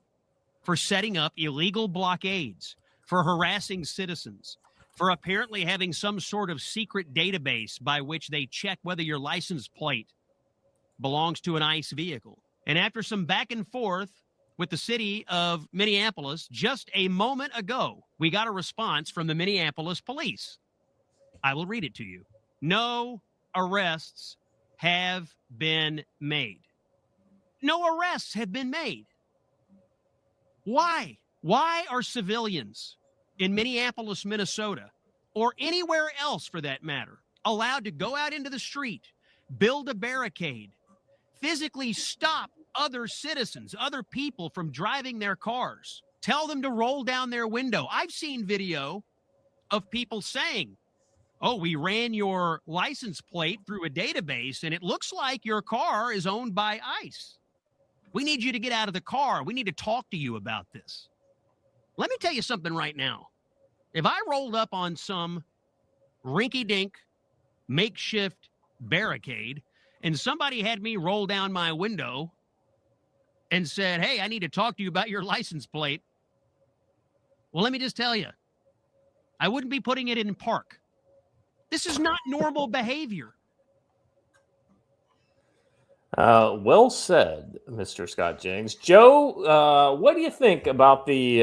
for setting up illegal blockades, for harassing citizens, for apparently having some sort of secret database by which they check whether your license plate belongs to an ICE vehicle? And after some back and forth with the city of Minneapolis, just a moment ago, we got a response from the Minneapolis police. I will read it to you. No arrests have been made. No arrests have been made. Why? Why are civilians in Minneapolis, Minnesota, or anywhere else for that matter, allowed to go out into the street, build a barricade, physically stop other citizens, other people from driving their cars, tell them to roll down their window? I've seen video of people saying, oh, we ran your license plate through a database and it looks like your car is owned by ICE. We need you to get out of the car. We need to talk to you about this. Let me tell you something right now. If I rolled up on some rinky-dink makeshift barricade and somebody had me roll down my window and said, hey, I need to talk to you about your license plate, well, let me just tell you, I wouldn't be putting it in park. This is not normal behavior. Well said, Mr. Scott Jennings. Joe, what do you think about the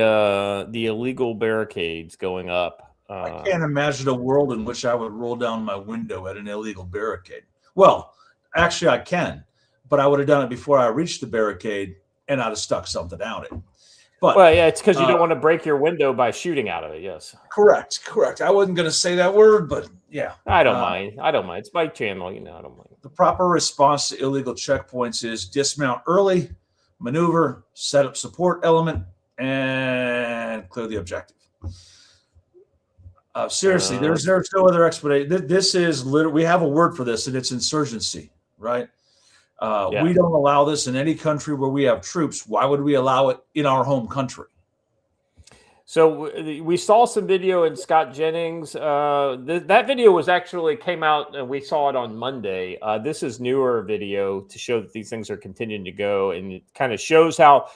illegal barricades going up? I can't imagine a world in which I would roll down my window at an illegal barricade. Well, actually, I can, but I would have done it before I reached the barricade, and I'd have stuck something out it. But well, yeah, it's because you don't want to break your window by shooting out of it. Yes, correct. I wasn't going to say that word, but yeah, I don't mind. It's my channel, I don't mind. The proper response to illegal checkpoints is dismount early, maneuver, set up support element, and clear the objective. Seriously, there's no other explanation. This is literally, we have a word for this, and it's insurgency, right? We don't allow this in any country where we have troops. Why would we allow it in our home country? So we saw some video in Scott Jennings. That video was actually came out, and we saw it on Monday. This is newer video to show that these things are continuing to go, and it kind of shows how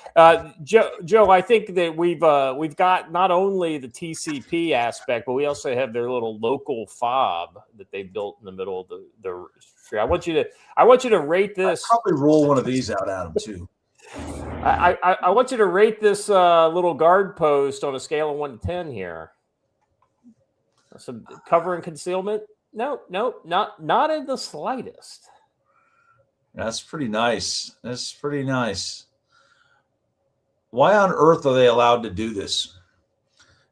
Joe. I think that we've got not only the TCP aspect, but we also have their little local fob that they built in the middle of the street. I want you to rate this. I'll probably roll one of these out, Adam, too. I want you to rate this little guard post on a scale of 1 to 10 here. Some cover and concealment? No, not in the slightest. That's pretty nice. Why on earth are they allowed to do this?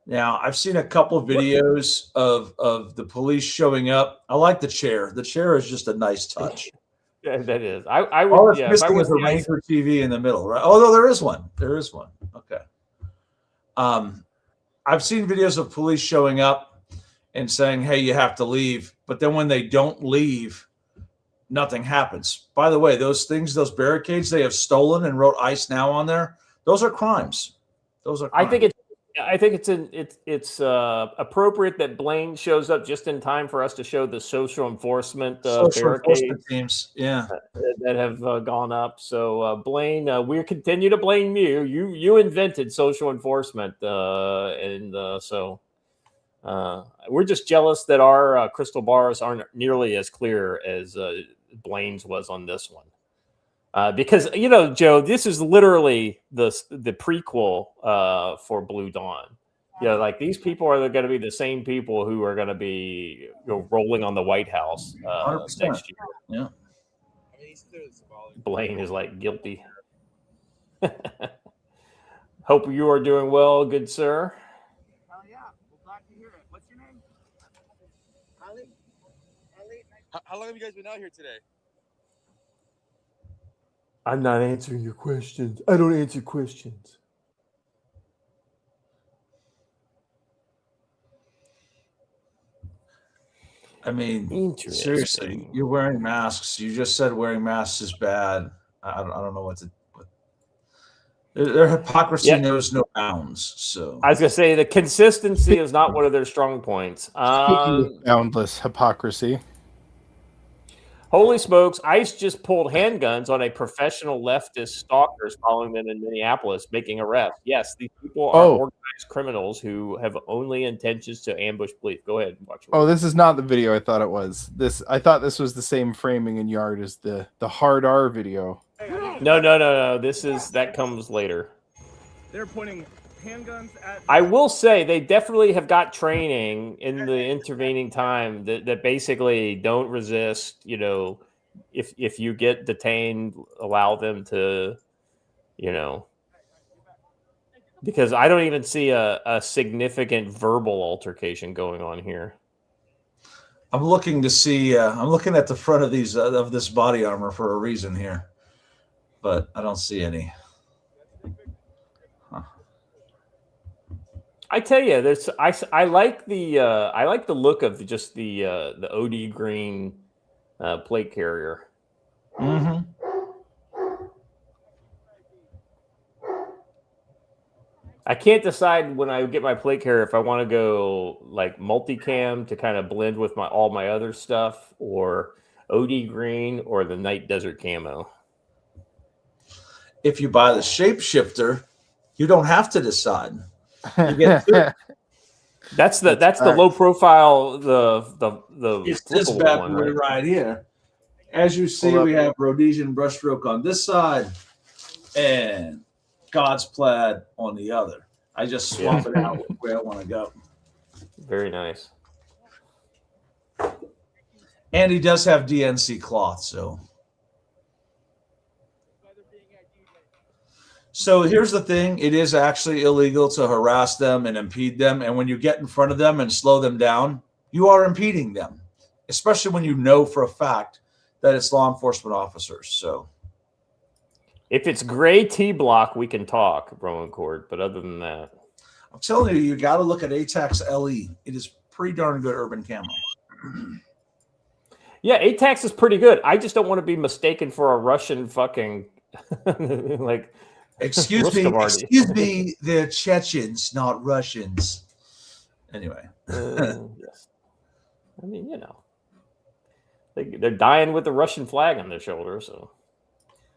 Now, I've seen a couple of videos of the police showing up. I like the chair. The chair is just a nice touch. Yeah, that is. I would. All it's missing is a Ranger TV in the middle, right? Oh, no, there is one. Okay. I've seen videos of police showing up and saying, "Hey, you have to leave," but then when they don't leave, nothing happens. By the way, those barricades they have stolen and wrote ICE now on there, those are crimes. I think I think it's appropriate that Blaine shows up just in time for us to show the social enforcement Social barricades enforcement teams. Yeah. that have gone up. So Blaine, we continue to blame you. You invented social enforcement, so we're just jealous that our crystal bars aren't nearly as clear as Blaine's was on this one. Because Joe, this is literally the prequel for Blue Dawn. Like these people are going to be the same people who are going to be rolling on the White House 100%. next year. Yeah. Blaine is like guilty. Hope you are doing well, good sir. Oh yeah, we're glad to hear it. What's your name? Ali. How long have you guys been out here today? I'm not answering your questions. I don't answer questions. I mean, seriously, you're wearing masks. You just said wearing masks is bad. I don't know what to. Their hypocrisy knows no bounds. So I was gonna say the consistency is not one of their strong points. Boundless hypocrisy. Holy smokes! ICE just pulled handguns on a professional leftist stalkers following them in Minneapolis, making arrests. Yes, these people are organized criminals who have only intentions to ambush police. Go ahead and watch. Oh, this is not the video I thought it was. I thought this was the same framing and yard as the hard R video. No. That comes later. They're pointing handguns at. I will say they definitely have got training in the intervening time that basically don't resist. If you get detained, allow them to, because I don't even see a significant verbal altercation going on here. I'm looking to see. I'm looking at the front of this body armor for a reason here, but I don't see any. I tell you, I like the look of just the OD green plate carrier. Mm-hmm. I can't decide when I get my plate carrier if I want to go like multicam to kind of blend with all my other stuff, or OD green, or the night desert camo. If you buy the shapeshifter, you don't have to decide. You get that's the low profile the it's this bad one, boy right here. As you see, we have Rhodesian brushstroke on this side and God's plaid on the other. I just swap it out with where I want to go. Very nice. And he does have DNC cloth, So here's the thing. It is actually illegal to harass them and impede them. And when you get in front of them and slow them down, you are impeding them, especially when you know for a fact that it's law enforcement officers. So if it's gray T block, we can talk, Rowan Court. But other than that, I'm telling you, you got to look at ATAX LE. It is pretty darn good urban camo. Yeah, ATAX is pretty good. I just don't want to be mistaken for a Russian fucking like. Excuse me, they're Chechens, not Russians. Anyway. Yes. I mean, they're dying with the Russian flag on their shoulder, so.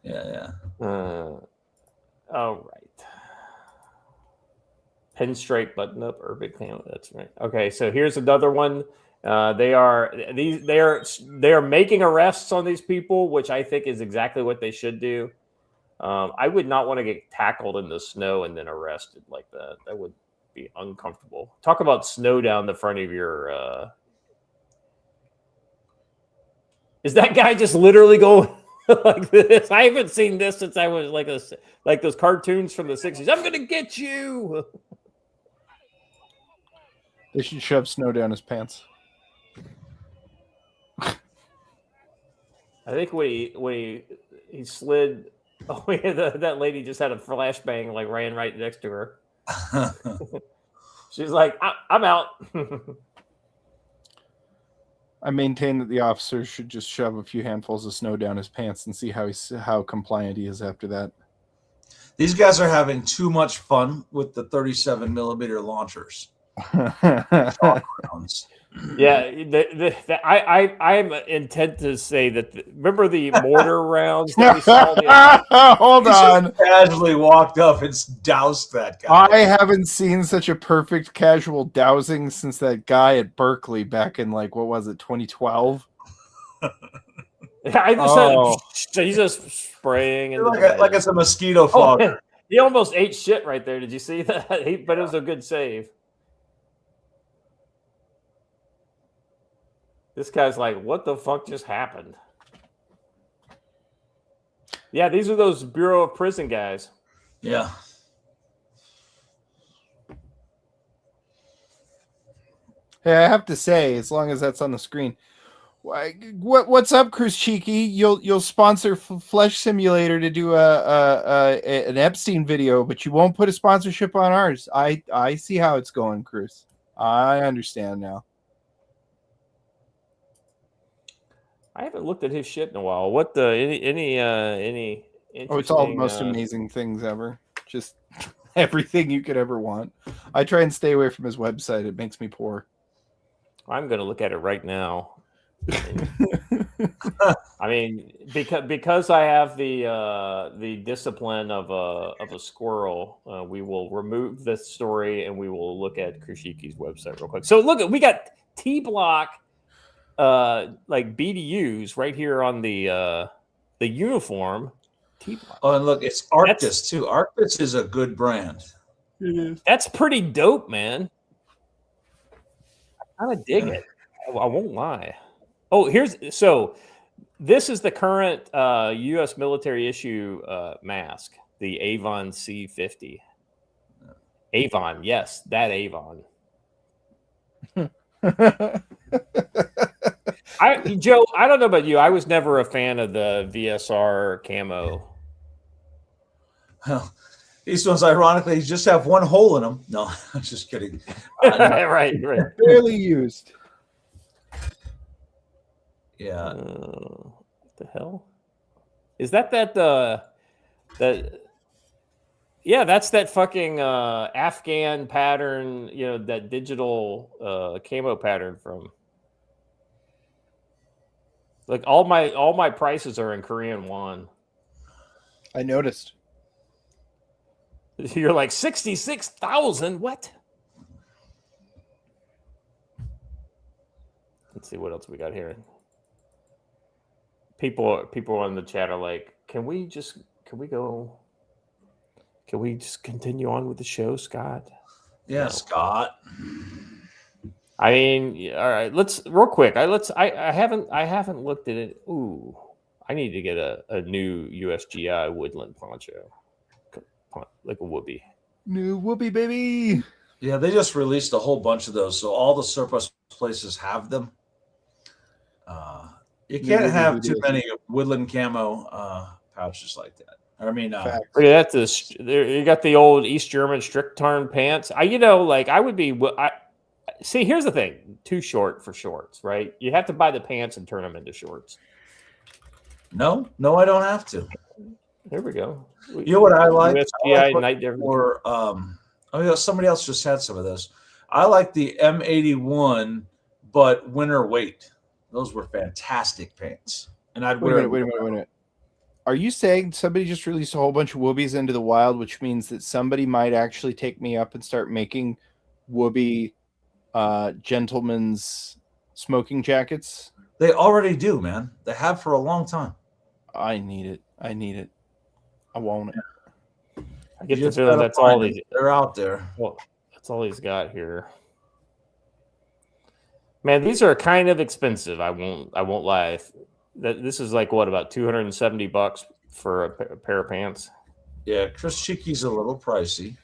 Yeah. All right. Pinstripe button up, urban camo. That's right. Okay, so here's another one. They are making arrests on these people, which I think is exactly what they should do. I would not want to get tackled in the snow and then arrested like that. That would be uncomfortable. Talk about snow down the front of your. Is that guy just literally going like this? I haven't seen this since I was like those cartoons from the 60s. I'm gonna get you. They should shove snow down his pants. I think when he slid. Oh yeah, that lady just had a flashbang, like ran right next to her. She's like, I'm out. I maintain that the officers should just shove a few handfuls of snow down his pants and see how compliant he is after that. These guys are having too much fun with the 37 millimeter launchers. Rounds. Yeah, I'm intent to say that. Remember the mortar rounds that we saw? Hold He on. just casually walked up and doused that guy. I haven't seen such a perfect casual dousing since that guy at Berkeley back in like, what was it, 2012? I just said he's just spraying into like it's a mosquito fogger. He almost ate shit right there. Did you see that? But it was a good save. This guy's like, what the fuck just happened? Yeah, these are those Bureau of Prison guys. Yeah. Hey, I have to say, as long as that's on the screen, what's up, Chris Cheeky? You'll sponsor Flesh Simulator to do an Epstein video, but you won't put a sponsorship on ours. I see how it's going, Chris. I understand now. I haven't looked at his shit in a while. What the any Oh, it's all the most amazing things ever. Just everything you could ever want. I try and stay away from his website. It makes me poor. I'm going to look at it right now. I mean, because I have the discipline of a squirrel, we will remove this story and we will look at Krishiki's website real quick. So look, we got T-block like BDUs right here on the uniform. T-block. Oh, and look, it's Arctis too. Arctis is a good brand. It is. That's pretty dope, man. I kind of dig it. I won't lie. Oh, this is the current U.S. military issue mask, the Avon C50. Avon, yes, that Avon. Joe, I don't know about you. I was never a fan of the VSR camo. Well, these ones, ironically, just have one hole in them. No, I'm just kidding. Right. Barely used. Yeah. What the hell? Is that yeah, that's that fucking Afghan pattern, that digital camo pattern from. Like all my prices are in Korean won. I noticed. You're like 66,000. What? Let's see what else we got here. People on the chat are like, can we just continue on with the show, Scott? Yeah, no. Scott. I mean, all right. Let's real quick. I haven't looked at it. Ooh, I need to get a new USGI woodland poncho, like a whoopee. New whoopee, baby. Yeah, they just released a whole bunch of those, so all the surplus places have them. You can't have too many woodland camo pouches like that. I mean, look at that. You got the old East German strict-turn pants. I would be. See, here's the thing. Too short for shorts, right? You have to buy the pants and turn them into shorts. No, I don't have to. There we go. You know what I like? USGI night difference. Or somebody else just had some of those. I like the M81, but winter weight. Those were fantastic pants. And I'd wait a minute. Are you saying somebody just released a whole bunch of whoobies into the wild, which means that somebody might actually take me up and start making whoobie gentlemen's smoking jackets? They already do, man. They have for a long time. I need it. I want it. I get the feeling that's all they're out there. Well, that's all he's got here. Man, these are kind of expensive. I won't lie. This is like what, about $270 for a pair of pants? Yeah, Chris Cheeky's a little pricey.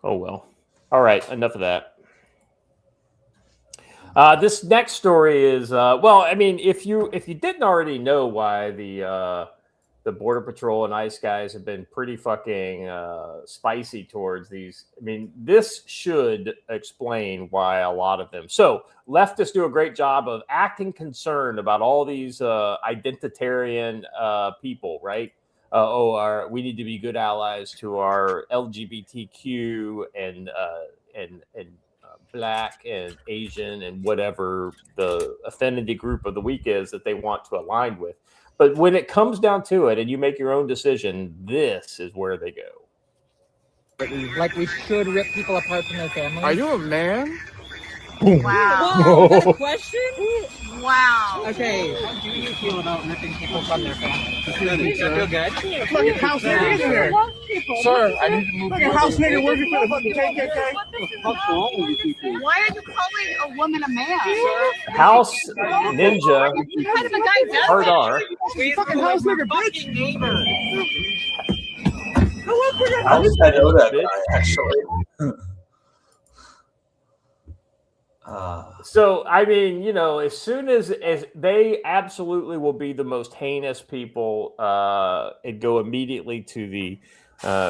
Oh well. All right, enough of that. This next story is well, I mean, if you didn't already know why the the Border Patrol and ICE guys have been pretty fucking spicy towards these. I mean, this should explain why a lot of them. So leftists do a great job of acting concerned about all these identitarian people, right? We need to be good allies to our LGBTQ and Black and Asian and whatever the affinity group of the week is that they want to align with. But when it comes down to it and you make your own decision, this is where they go. Like we should rip people apart from their families. Are you a man? Wow. Whoa, That's a question? Wow. Okay. How do you feel about ripping people from their families? You feel good? Fucking house nigga in here. Sir, I need to move. Fucking house nigga working for the fucking KKK. What's wrong with you people? Why are you calling a woman a man? House Ninja. What kind of a guy does Hard that? R. Fucking house nigga, bitch. How did I know that guy, actually? So, I mean, you know, as soon as they absolutely will be the most heinous people and go immediately to the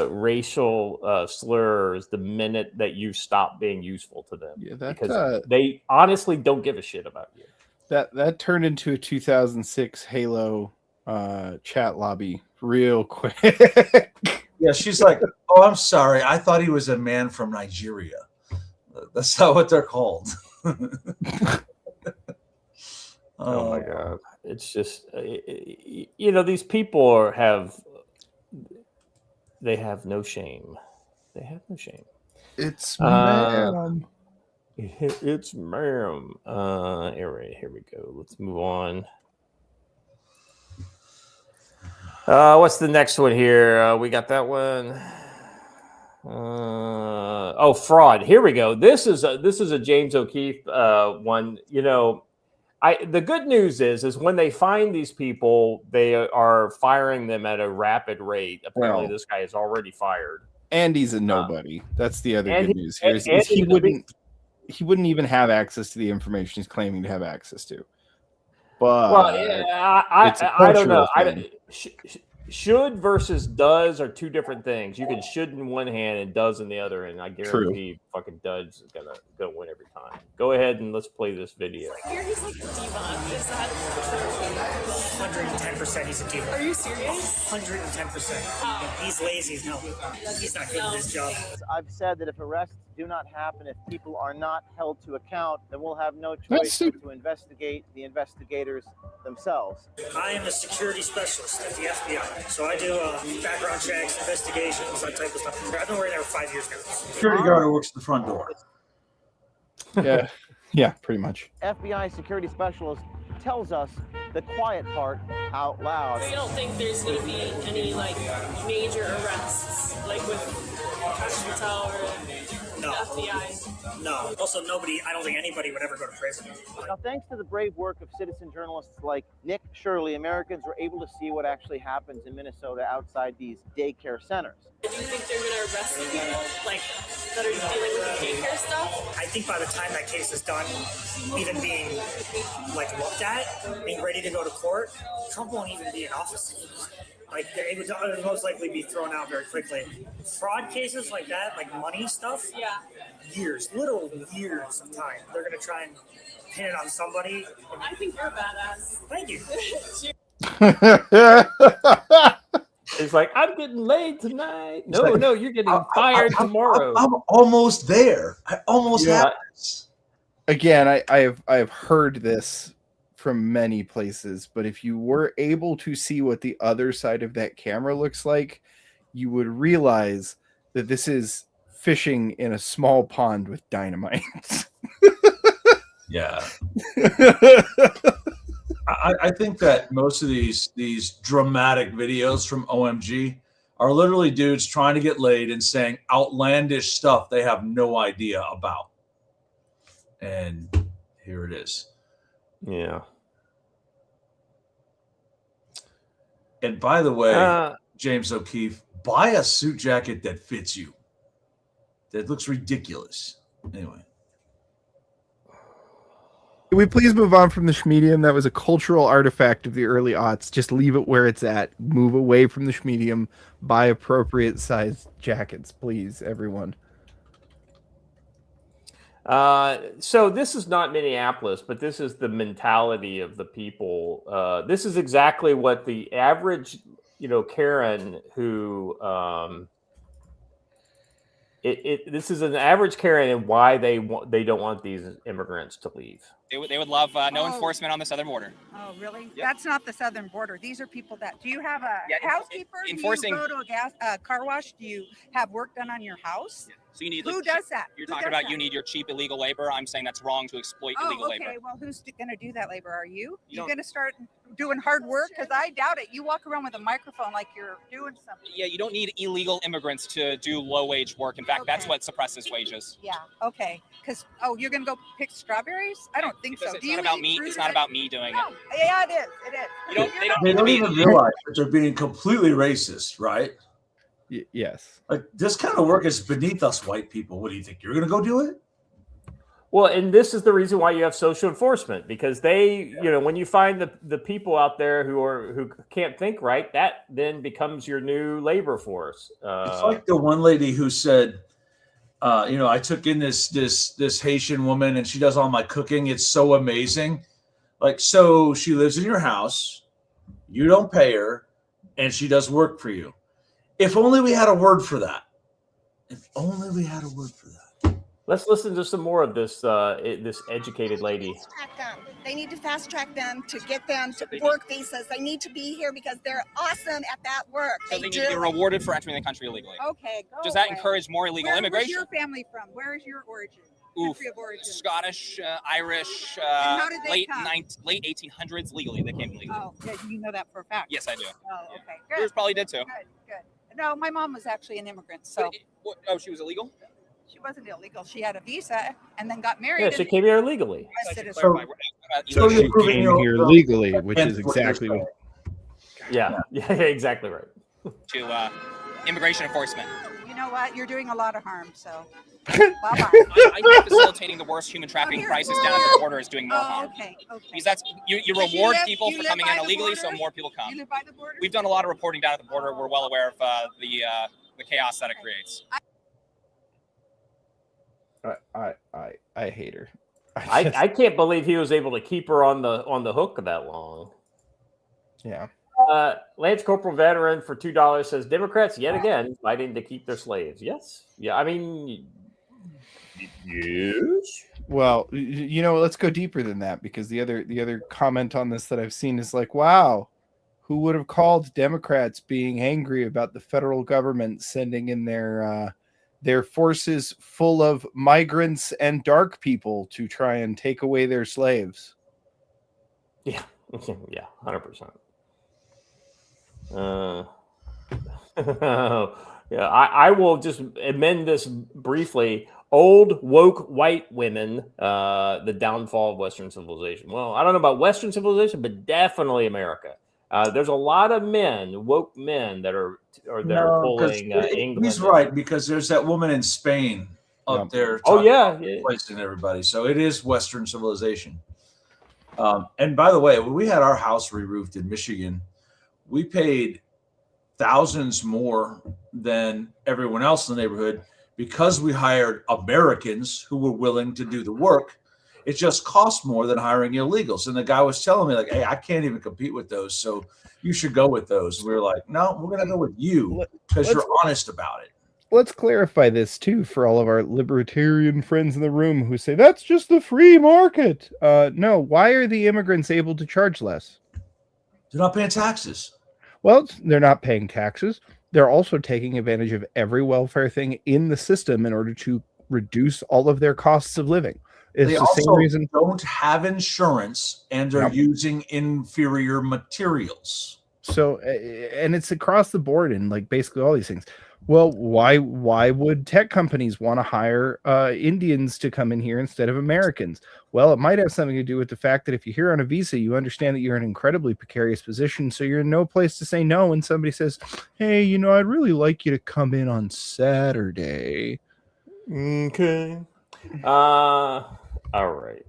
racial slurs the minute that you stop being useful to them. Yeah, because they honestly don't give a shit about you. That turned into a 2006 Halo chat lobby real quick. Yeah, she's like, "Oh, I'm sorry. I thought he was a man from Nigeria." That's not what they're called. Oh my God. It's just, you know, these people have no shame. They have no shame. It's ma'am. It's ma'am. Here we go. Let's move on. What's the next one here? We got that one. Fraud. Here we go. This is a James O'Keefe one. You know, the good news is when they find these people, they are firing them at a rapid rate. Apparently, this guy is already fired. And he's a nobody. That's the other good news here. And He wouldn't even have access to the information he's claiming to have access to. But I don't know. Should versus does are two different things. You can should in one hand and does in the other, and I guarantee fucking does is gonna win every time. Go ahead and let's play this video. He's like diva. Is that true? 110% he's a diva. Are you serious? 110%. He's lazy. No, he's not good at his job. I've said that if arrests do not happen, if people are not held to account, then we'll have no choice but to investigate the investigators themselves. I am a security specialist at the FBI, so I do background checks, investigations, that type of stuff. I've been working there for 5 years now. Security guard who works at the front door. Yeah, pretty much. FBI security specialist tells us the quiet part out loud. So you don't think there's going to be any like major arrests, like with Cash Patel or the FBI? No. Also, I don't think anybody would ever go to prison. Now, thanks to the brave work of citizen journalists like Nick Shirley, Americans were able to see what actually happens in Minnesota outside these daycare centers. Do you think they're going to arrest the people like that are dealing with the daycare stuff? I think by the time that case is done, even being like looked at, being ready to go to court, Trump won't even be in office anymore. Like, it would most likely be thrown out very quickly. Fraud cases like that, like money stuff, literal years of time. They're going to try and pin it on somebody. I think you're a badass. Thank you. It's like, I'm getting laid tonight. No, you're getting fired tomorrow. I'm almost there. I almost have this. Again, I have heard this from many places, but if you were able to see what the other side of that camera looks like, you would realize that this is fishing in a small pond with dynamite. Yeah. I think that most of these dramatic videos from OMG are literally dudes trying to get laid and saying outlandish stuff they have no idea about. And here it is. Yeah. And by the way, James O'Keefe, buy a suit jacket that fits you. That looks ridiculous. Anyway. Can we please move on from the schmedium? That was a cultural artifact of the early aughts. Just leave it where it's at. Move away from the schmedium. Buy appropriate sized jackets, please, everyone. So this is not Minneapolis, but this is the mentality of the people. This is exactly what the average, Karen who, this is an average Karen and why they don't want these immigrants to leave. They would love no enforcement on the southern border. Oh, really? Yep. That's not the southern border. These are people that. Do you have a housekeeper? Enforcing. Do you go to a car wash? Do you have work done on your house? Yeah. So you need. Who does that? You're talking about you need your cheap illegal labor. I'm saying that's wrong to exploit illegal labor. Okay. Well, who's going to do that labor? Are you? You're going to start doing hard work? Because I doubt it. You walk around with a microphone like you're doing something. Yeah, you don't need illegal immigrants to do low wage work. In fact, that's what suppresses wages. Yeah. Okay. Because you're going to go pick strawberries? I don't think so. It's not about me. It's not about me doing it. Yeah, it is. It is. They don't even realize that they're being completely racist, right? Yes. Like, this kind of work is beneath us white people. What do you think? You're going to go do it? Well, and this is the reason why you have social enforcement, because they, when you find the people out there who can't think right, that then becomes your new labor force. It's like the one lady who said, I took in this Haitian woman and she does all my cooking. It's so amazing. Like, so she lives in your house, you don't pay her, and she does work for you. If only we had a word for that. If only we had a word for that. Let's listen to some more of this this educated lady. They need to fast track them to get them to work visas. They need to be here because they're awesome at that work. So they need to be rewarded for entering the country illegally. Okay. Does that encourage more illegal immigration? Where's your family from? Where is your origin? Country of origin. Scottish, Irish, how did they late come? late 1800s legally. They came legally. Oh, yeah, you know that for a fact. Yes, I do. Oh, okay. Good. Yours probably did too. Good. No, my mom was actually an immigrant, so. Oh, she was illegal? She wasn't illegal. She had a visa and then got married. Yeah, she came here illegally. So she came here legally, which is exactly what. Yeah, exactly right. To immigration enforcement. You know what? You're doing a lot of harm, so. I think facilitating the worst human trafficking crisis down at the border is doing more harm. Okay. Because that's you reward people for coming in illegally, so more people come. You live by the border? We've done a lot of reporting down at the border. We're well aware of the chaos that it creates. I hate her. I can't believe he was able to keep her on the hook that long. Yeah. Lance Corporal veteran for $2 says Democrats yet again fighting to keep their slaves. Yes. Yeah. I mean, yes. Well, let's go deeper than that, because the other comment on this that I've seen is like, wow, who would have called Democrats being angry about the federal government sending in their forces full of migrants and dark people to try and take away their slaves? Yeah. Yeah. 100%. Yeah, I will just amend this briefly. Old woke white women, the downfall of Western civilization. Well, I don't know about Western civilization, but definitely America. There's a lot of woke men that are pulling England. He's right, because there's that woman in Spain up there. Oh yeah, replacing everybody. So it is Western civilization. And by the way, when we had our house re-roofed in Michigan, we paid thousands more than everyone else in the neighborhood because we hired Americans who were willing to do the work. It just cost more than hiring illegals. And the guy was telling me, like, hey, I can't even compete with those, so you should go with those. And we were like, no, we're going to go with you because you're honest about it. Let's clarify this, too, for all of our libertarian friends in the room who say, that's just the free market. No, why are the immigrants able to charge less? They're not paying taxes. Well, they're not paying taxes. They're also taking advantage of every welfare thing in the system in order to reduce all of their costs of living. It's they the also same reason. Don't have insurance and are using inferior materials. So, and it's across the board in like basically all these things. Well, why would tech companies want to hire Indians to come in here instead of Americans? Well, it might have something to do with the fact that if you're here on a visa, you understand that you're in an incredibly precarious position, so you're in no place to say no when somebody says, hey, I'd really like you to come in on Saturday. Okay. All right.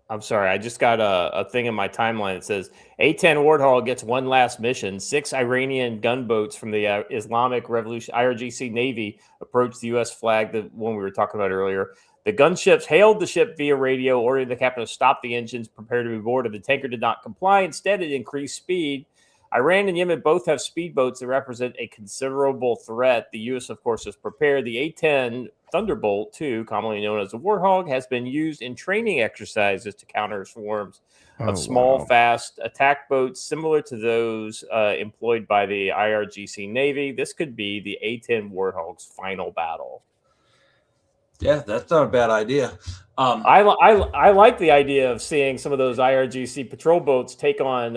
I'm sorry. I just got a thing in my timeline that says A-10 Warthog gets one last mission. 6 Iranian gunboats from the Islamic Revolution IRGC Navy approached the U.S. flag, the one we were talking about earlier. The gunships hailed the ship via radio, ordering the captain to stop the engines, prepare to be boarded. The tanker did not comply. Instead, it increased speed. Iran and Yemen both have speedboats that represent a considerable threat. The U.S., of course, is prepared. The A-10 Thunderbolt II, commonly known as the Warthog, has been used in training exercises to counter swarms of small, fast attack boats similar to those employed by the IRGC Navy. This could be the A-10 Warthog's final battle. Yeah, that's not a bad idea. I like the idea of seeing some of those IRGC patrol boats take on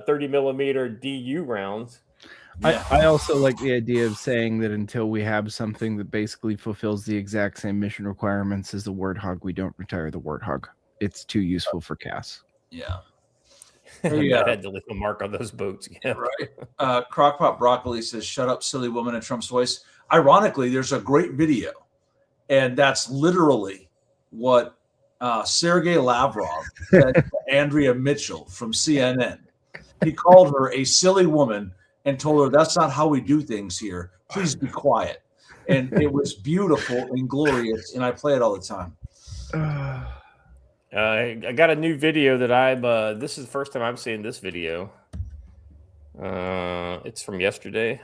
30 millimeter DU rounds. I also like the idea of saying that until we have something that basically fulfills the exact same mission requirements as the Warthog, we don't retire the Warthog. It's too useful for CAS. Yeah. I had to leave a mark on those boats. Yeah. Right. Crockpot Broccoli says, "Shut up, silly woman," in Trump's voice. Ironically, there's a great video, and that's literally what Sergei Lavrov said to Andrea Mitchell from CNN. He called her a silly woman and told her, "That's not how we do things here. Please be quiet." And it was beautiful and glorious, and I play it all the time. I got a new video that this is the first time I'm seeing this video. It's from yesterday.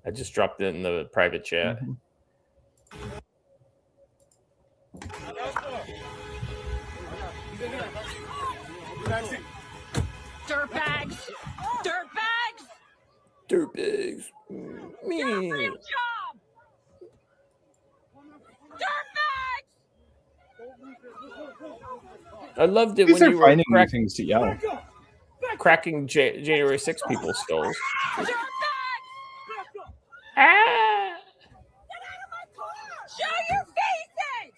I just dropped it in the private chat. Dirtbags! Dirtbags! Dirtbags. Me. Dream job! Dirtbags! I loved it These when are you were finding new things to yell. cracking January 6 people's skulls. Ah! Show your faces!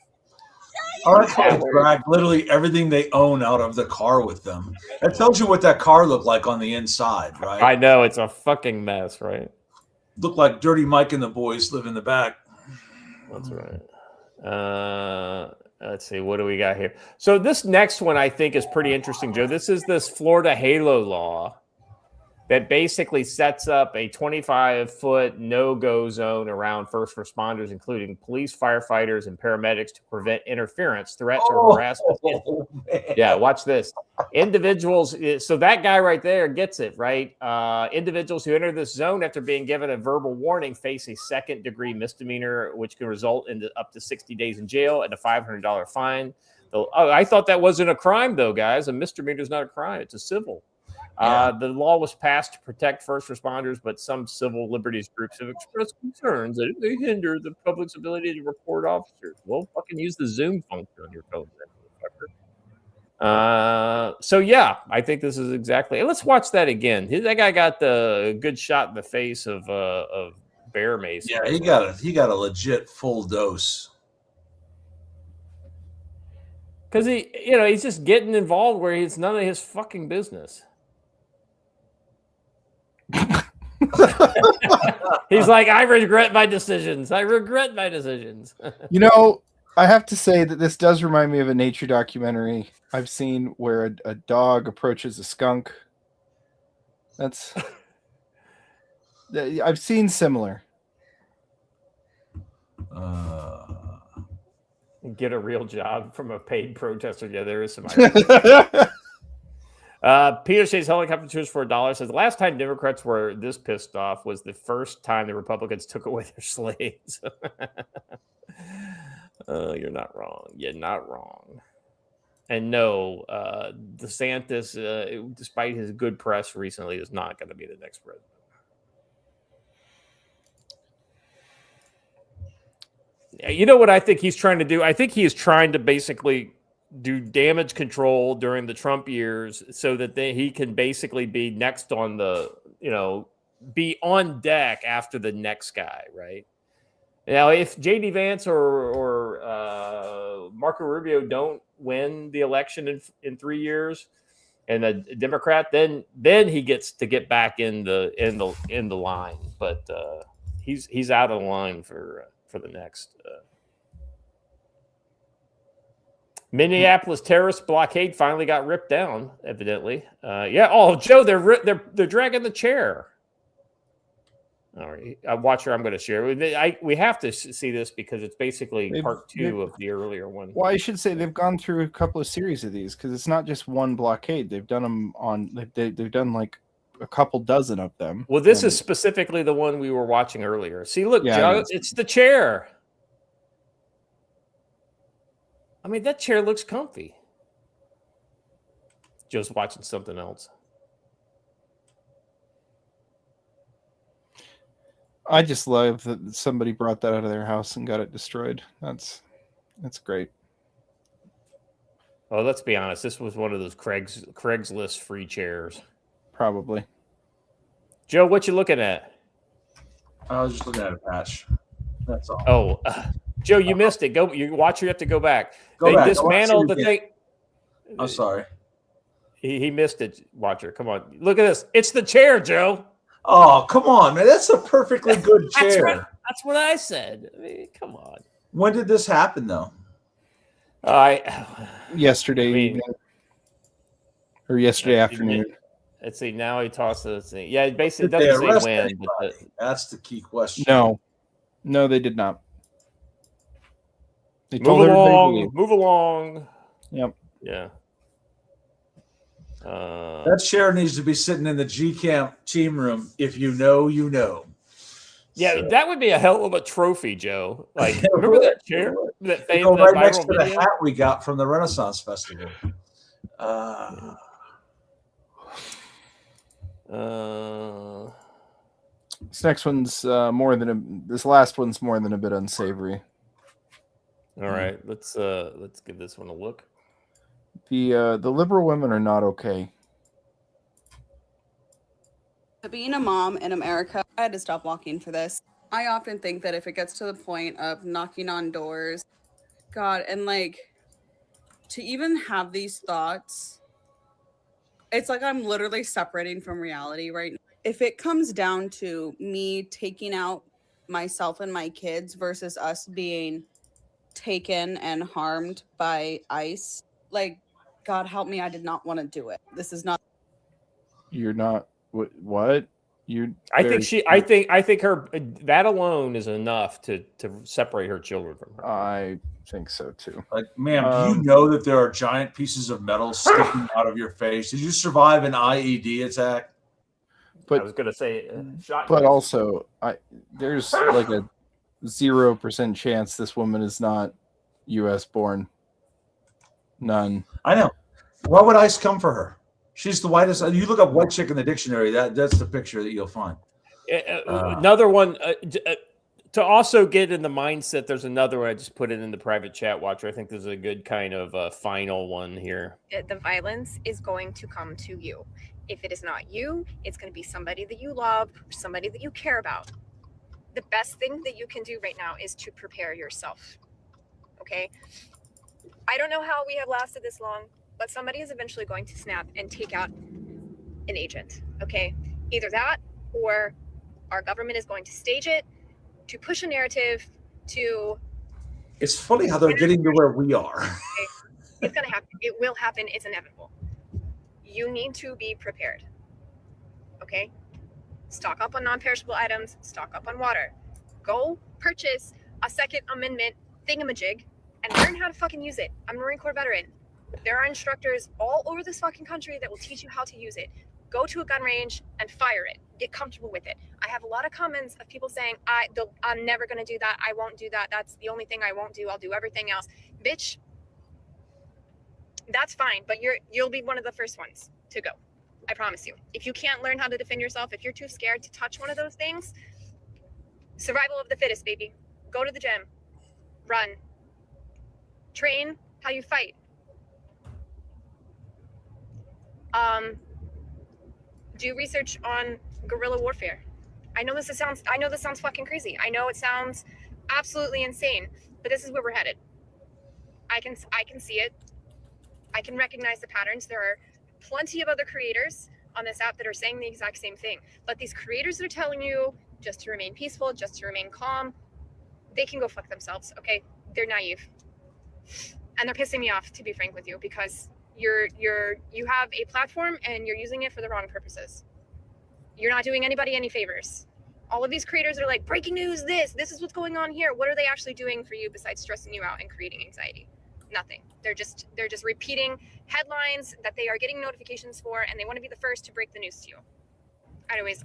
Our cars drag literally everything they own out of the car with them. That tells you what that car looked like on the inside, right? I know, it's a fucking mess, right? Looked like Dirty Mike and the boys live in the back. That's right. Let's see, what do we got here? So this next one I think is pretty interesting, Joe. This is this Florida Halo law that basically sets up a 25-foot no-go zone around first responders, including police, firefighters, and paramedics, to prevent interference, threats, or harassment. Yeah, watch this. Individuals, so that guy right there gets it, right? Individuals who enter this zone after being given a verbal warning face a second-degree misdemeanor, which can result in up to 60 days in jail and a $500 fine. I thought that wasn't a crime, though, guys. A misdemeanor is not a crime. It's a civil. The law was passed to protect first responders, but some civil liberties groups have expressed concerns that it may hinder the public's ability to report officers. Well, fucking use the Zoom function on your phone. So yeah, I think this is exactly. Let's watch that again. That guy got the good shot in the face of bear mace. Yeah, he got a legit full dose. Because he's just getting involved where it's none of his fucking business. He's like, I regret my decisions. I regret my decisions. I have to say that this does remind me of a nature documentary I've seen where a dog approaches a skunk. I've seen similar. Get a real job from a paid protester. Yeah, there is some. Peter says helicopter tours for $1 says the last time Democrats were this pissed off was the first time the Republicans took away their slaves. You're not wrong. You're not wrong. And no, DeSantis, despite his good press recently, is not going to be the next president. You know what I think he's trying to do? I think he is trying to basically do damage control during the Trump years so that he can basically be next on be on deck after the next guy, right? Now, if J.D. Vance or Marco Rubio don't win the election in 3 years, and a Democrat, then he gets to get back in the line. But he's out of line for the next. Minneapolis terrorist blockade finally got ripped down, evidently. Yeah. Oh, Joe, they're dragging the chair. All right, Watcher, I'm going to share. We have to see this because it's basically part 2 of the earlier one. Well, I should say they've gone through a couple of series of these because it's not just one blockade. They've done them on. They've done like a couple dozen of them. Well, this is specifically the one we were watching earlier. See, look, Yeah, Joe, it's the chair. I mean, that chair looks comfy. Joe's watching something else. I just love that somebody brought that out of their house and got it destroyed. That's great. Oh, let's be honest. This was one of those Craigslist free chairs. Probably. Joe, what you looking at? I was just looking at a patch. That's all. Oh, Joe, you missed it. You have to go back. They back. dismantled the thing. I'm sorry. He missed it, Watcher. Come on. Look at this. It's the chair, Joe. Oh, come on, man. That's a perfectly good chair. That's what I said. I mean, come on. When did this happen, though? Yesterday evening. Or yesterday afternoon. Let's see. Now he tosses the thing. Yeah, it basically doesn't say when. But that's the key question. No, they did not. They move along. Move along. Yep. Yeah. That chair needs to be sitting in the G Camp team room. If you know, you know. Yeah, so that would be a hell of a trophy, Joe. Like, remember that chair? That right next to the hat we got from the Renaissance Festival. This next one's this last one's more than a bit unsavory. All right, let's give this one a look. The liberal women are not okay. Being a mom in America, I had to stop walking for this. I often think that if it gets to the point of knocking on doors, God, and like to even have these thoughts, it's like I'm literally separating from reality right now. If it comes down to me taking out myself and my kids versus us being taken and harmed by ICE, like, God help me, I did not want to do it. This is not. You're not what? I think her that alone is enough to separate her children from her. I think so too. Like, ma'am, do you know that there are giant pieces of metal sticking out of your face? Did you survive an IED attack? But I was going to say, but also, there's like a 0% chance this woman is not U.S. born. None. I know. Why would ICE come for her? She's the whitest. You look up white chick in the dictionary. That's the picture that you'll find. Another one to also get in the mindset. There's another one. I just put it in the private chat, Watcher. I think there's a good kind of final one here. The violence is going to come to you. If it is not you, it's going to be somebody that you love or somebody that you care about. The best thing that you can do right now is to prepare yourself. Okay? I don't know how we have lasted this long, but somebody is eventually going to snap and take out an agent. Okay? Either that or our government is going to stage it to push a narrative to. It's funny how they're getting to where we are. Okay? It's going to happen. It will happen. It's inevitable. You need to be prepared. Okay? Stock up on non-perishable items, stock up on water. Go purchase a Second Amendment thingamajig and learn how to fucking use it. I'm a Marine Corps veteran. There are instructors all over this fucking country that will teach you how to use it. Go to a gun range and fire it. Get comfortable with it. I have a lot of comments of people saying, I'm never going to do that. I won't do that. That's the only thing I won't do. I'll do everything else. Bitch, that's fine, but you'll be one of the first ones to go. I promise you. If you can't learn how to defend yourself, if you're too scared to touch one of those things, survival of the fittest, baby. Go to the gym. Run. Train how you fight. Do research on guerrilla warfare. I know this sounds fucking crazy. I know it sounds absolutely insane, but this is where we're headed. I can see it. I can recognize the patterns. There are plenty of other creators on this app that are saying the exact same thing. But these creators that are telling you just to remain peaceful, just to remain calm, they can go fuck themselves, okay? They're naive. And they're pissing me off, to be frank with you, because you have a platform and you're using it for the wrong purposes. You're not doing anybody any favors. All of these creators are like, breaking news, this is what's going on here. What are they actually doing for you besides stressing you out and creating anxiety? Nothing. They're just repeating headlines that they are getting notifications for, and they want to be the first to break the news to you. Anyways,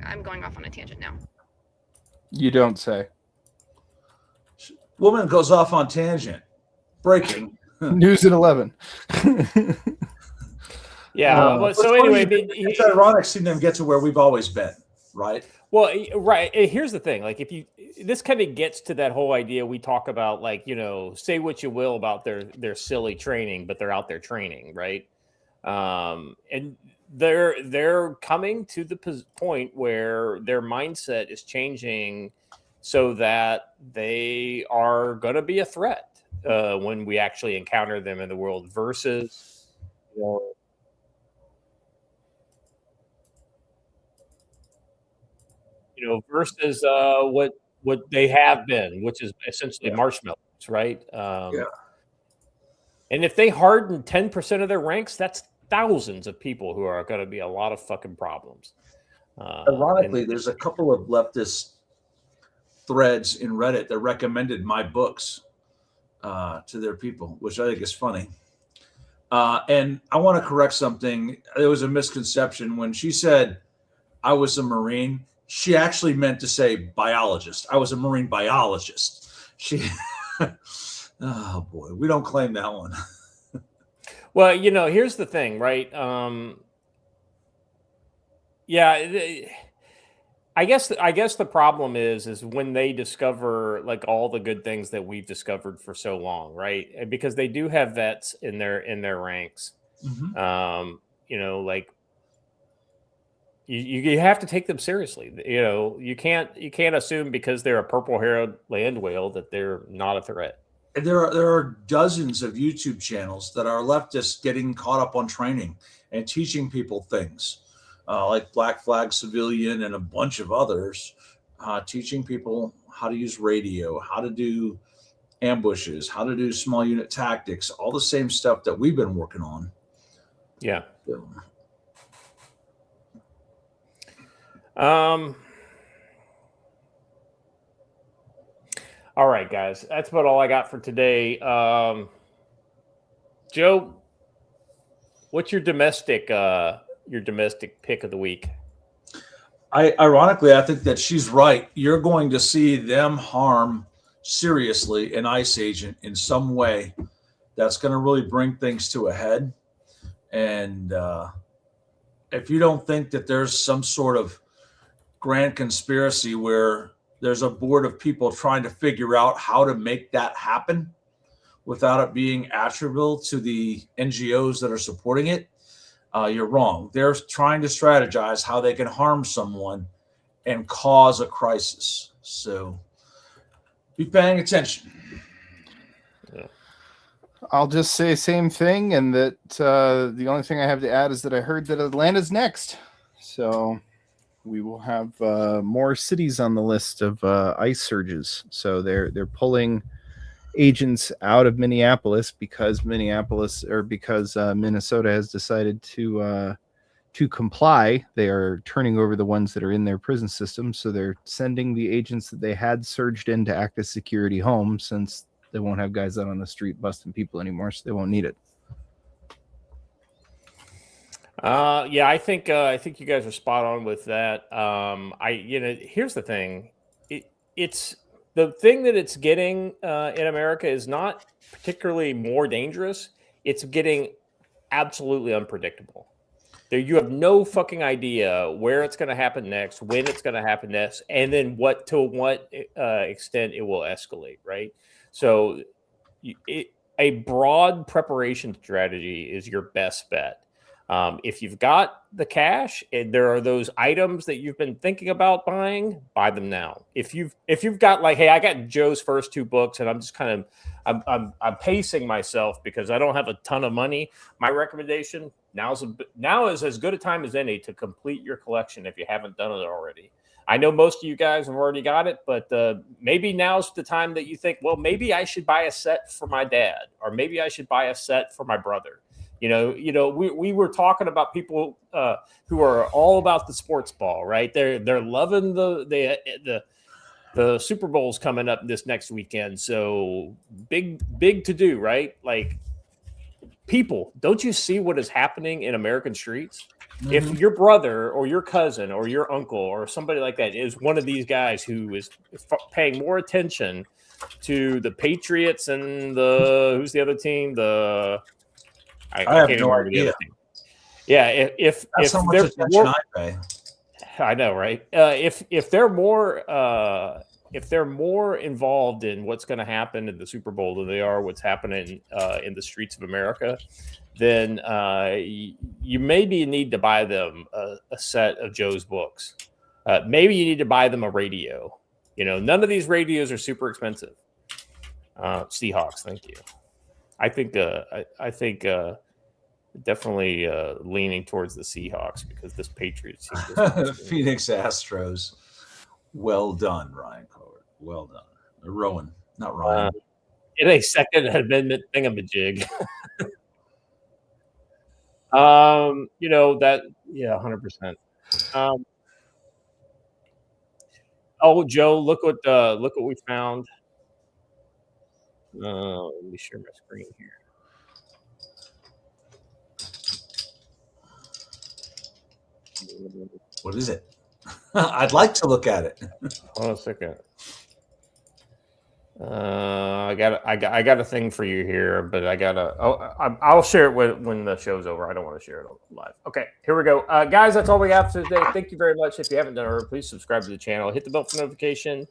I'm going off on a tangent now. You don't say. Woman goes off on tangent. Breaking. News at 11. Yeah. So anyway, it's ironic seeing them get to where we've always been, right? Well, right. Here's the thing. Like, this kind of gets to that whole idea we talk about, like, say what you will about their silly training, but they're out there training, right? And they're coming to the point where their mindset is changing so that they are going to be a threat when we actually encounter them in the world versus, versus what they have been, which is essentially marshmallows, right? Yeah. And if they harden 10% of their ranks, that's thousands of people who are going to be a lot of fucking problems. Ironically, there's a couple of leftist threads in Reddit that recommended my books to their people, which I think is funny. And I want to correct something. There was a misconception when she said I was a Marine. She actually meant to say biologist. I was a marine biologist. Oh boy, we don't claim that one. Well, here's the thing, right? I guess the problem is when they discover like all the good things that we've discovered for so long, right? Because they do have vets in their ranks. Mm-hmm. Like you have to take them seriously. You can't assume because they're a purple-haired land whale that they're not a threat. There are dozens of YouTube channels that are leftists getting caught up on training and teaching people things like Black Flag Civilian and a bunch of others, teaching people how to use radio, how to do ambushes, how to do small unit tactics, all the same stuff that we've been working on. Yeah. All right, guys, that's about all I got for today. Joe, what's your domestic pick of the week? Ironically, I think that she's right. You're going to see them harm seriously an ICE agent in some way. That's going to really bring things to a head. And if you don't think that there's some sort of grand conspiracy where there's a board of people trying to figure out how to make that happen without it being attributable to the NGOs that are supporting it, you're wrong. They're trying to strategize how they can harm someone and cause a crisis. So be paying attention. Yeah. I'll just say same thing, and that the only thing I have to add is that I heard that Atlanta's next. So we will have more cities on the list of ICE surges. So they're pulling agents out of Minneapolis because Minnesota has decided to comply. They are turning over the ones that are in their prison system. So they're sending the agents that they had surged in to act as security home, since they won't have guys out on the street busting people anymore. So they won't need it. Yeah, I think you guys are spot on with that. Here's the thing. It's the thing that it's getting in America is not particularly more dangerous. It's getting absolutely unpredictable. You have no fucking idea where it's going to happen next, when it's going to happen next, and then to what extent it will escalate, right? So a broad preparation strategy is your best bet. If you've got the cash and there are those items that you've been thinking about buying, buy them now. If you've got like, hey, I got Joe's first 2 books and I'm just kind of I'm pacing myself because I don't have a ton of money. My recommendation now is as good a time as any to complete your collection if you haven't done it already. I know most of you guys have already got it, but maybe now's the time that you think, well, maybe I should buy a set for my dad, or maybe I should buy a set for my brother. We were talking about people who are all about the sports ball, right? They're loving the Super Bowl's coming up this next weekend, so big to do, right? Like, people, don't you see what is happening in American streets? Mm-hmm. If your brother or your cousin or your uncle or somebody like that is one of these guys who is paying more attention to the Patriots and who's the other team? I have no idea. Yeah, if how much attention I pay. I know, right? If they're more involved in what's going to happen in the Super Bowl than they are what's happening in the streets of America, then you maybe need to buy them a set of Joe's books. Maybe you need to buy them a radio. None of these radios are super expensive. Seahawks, thank you. I think definitely leaning towards the Seahawks because this Patriots team. Phoenix Astros. Well done, Ryan Coward. Well done. Rowan, not Ryan. Get a Second Amendment thingamajig. 100%. Joe, look what we found. Let me share my screen here. What is it? I'd like to look at it. Hold on a second. I got a thing for you here, but I'll share it when the show's over. I don't want to share it live. Okay, here we go, guys. That's all we have for today. Thank you very much. If you haven't done it, please subscribe to the channel. Hit the bell for notification.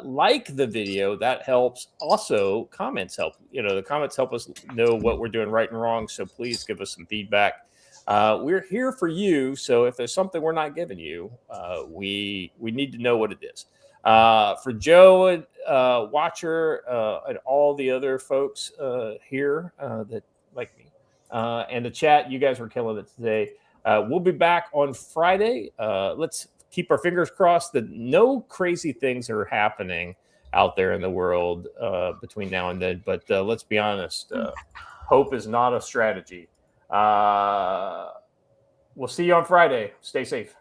Like the video, that helps. Also, comments help. The comments help us know what we're doing right and wrong. So please give us some feedback. We're here for you. So if there's something we're not giving you, we need to know what it is. For Joe and Watcher and all the other folks here that like me and the chat, you guys were killing it today. We'll be back on Friday. Let's keep our fingers crossed that no crazy things are happening out there in the world between now and then. But let's be honest, hope is not a strategy. We'll see you on Friday. Stay safe.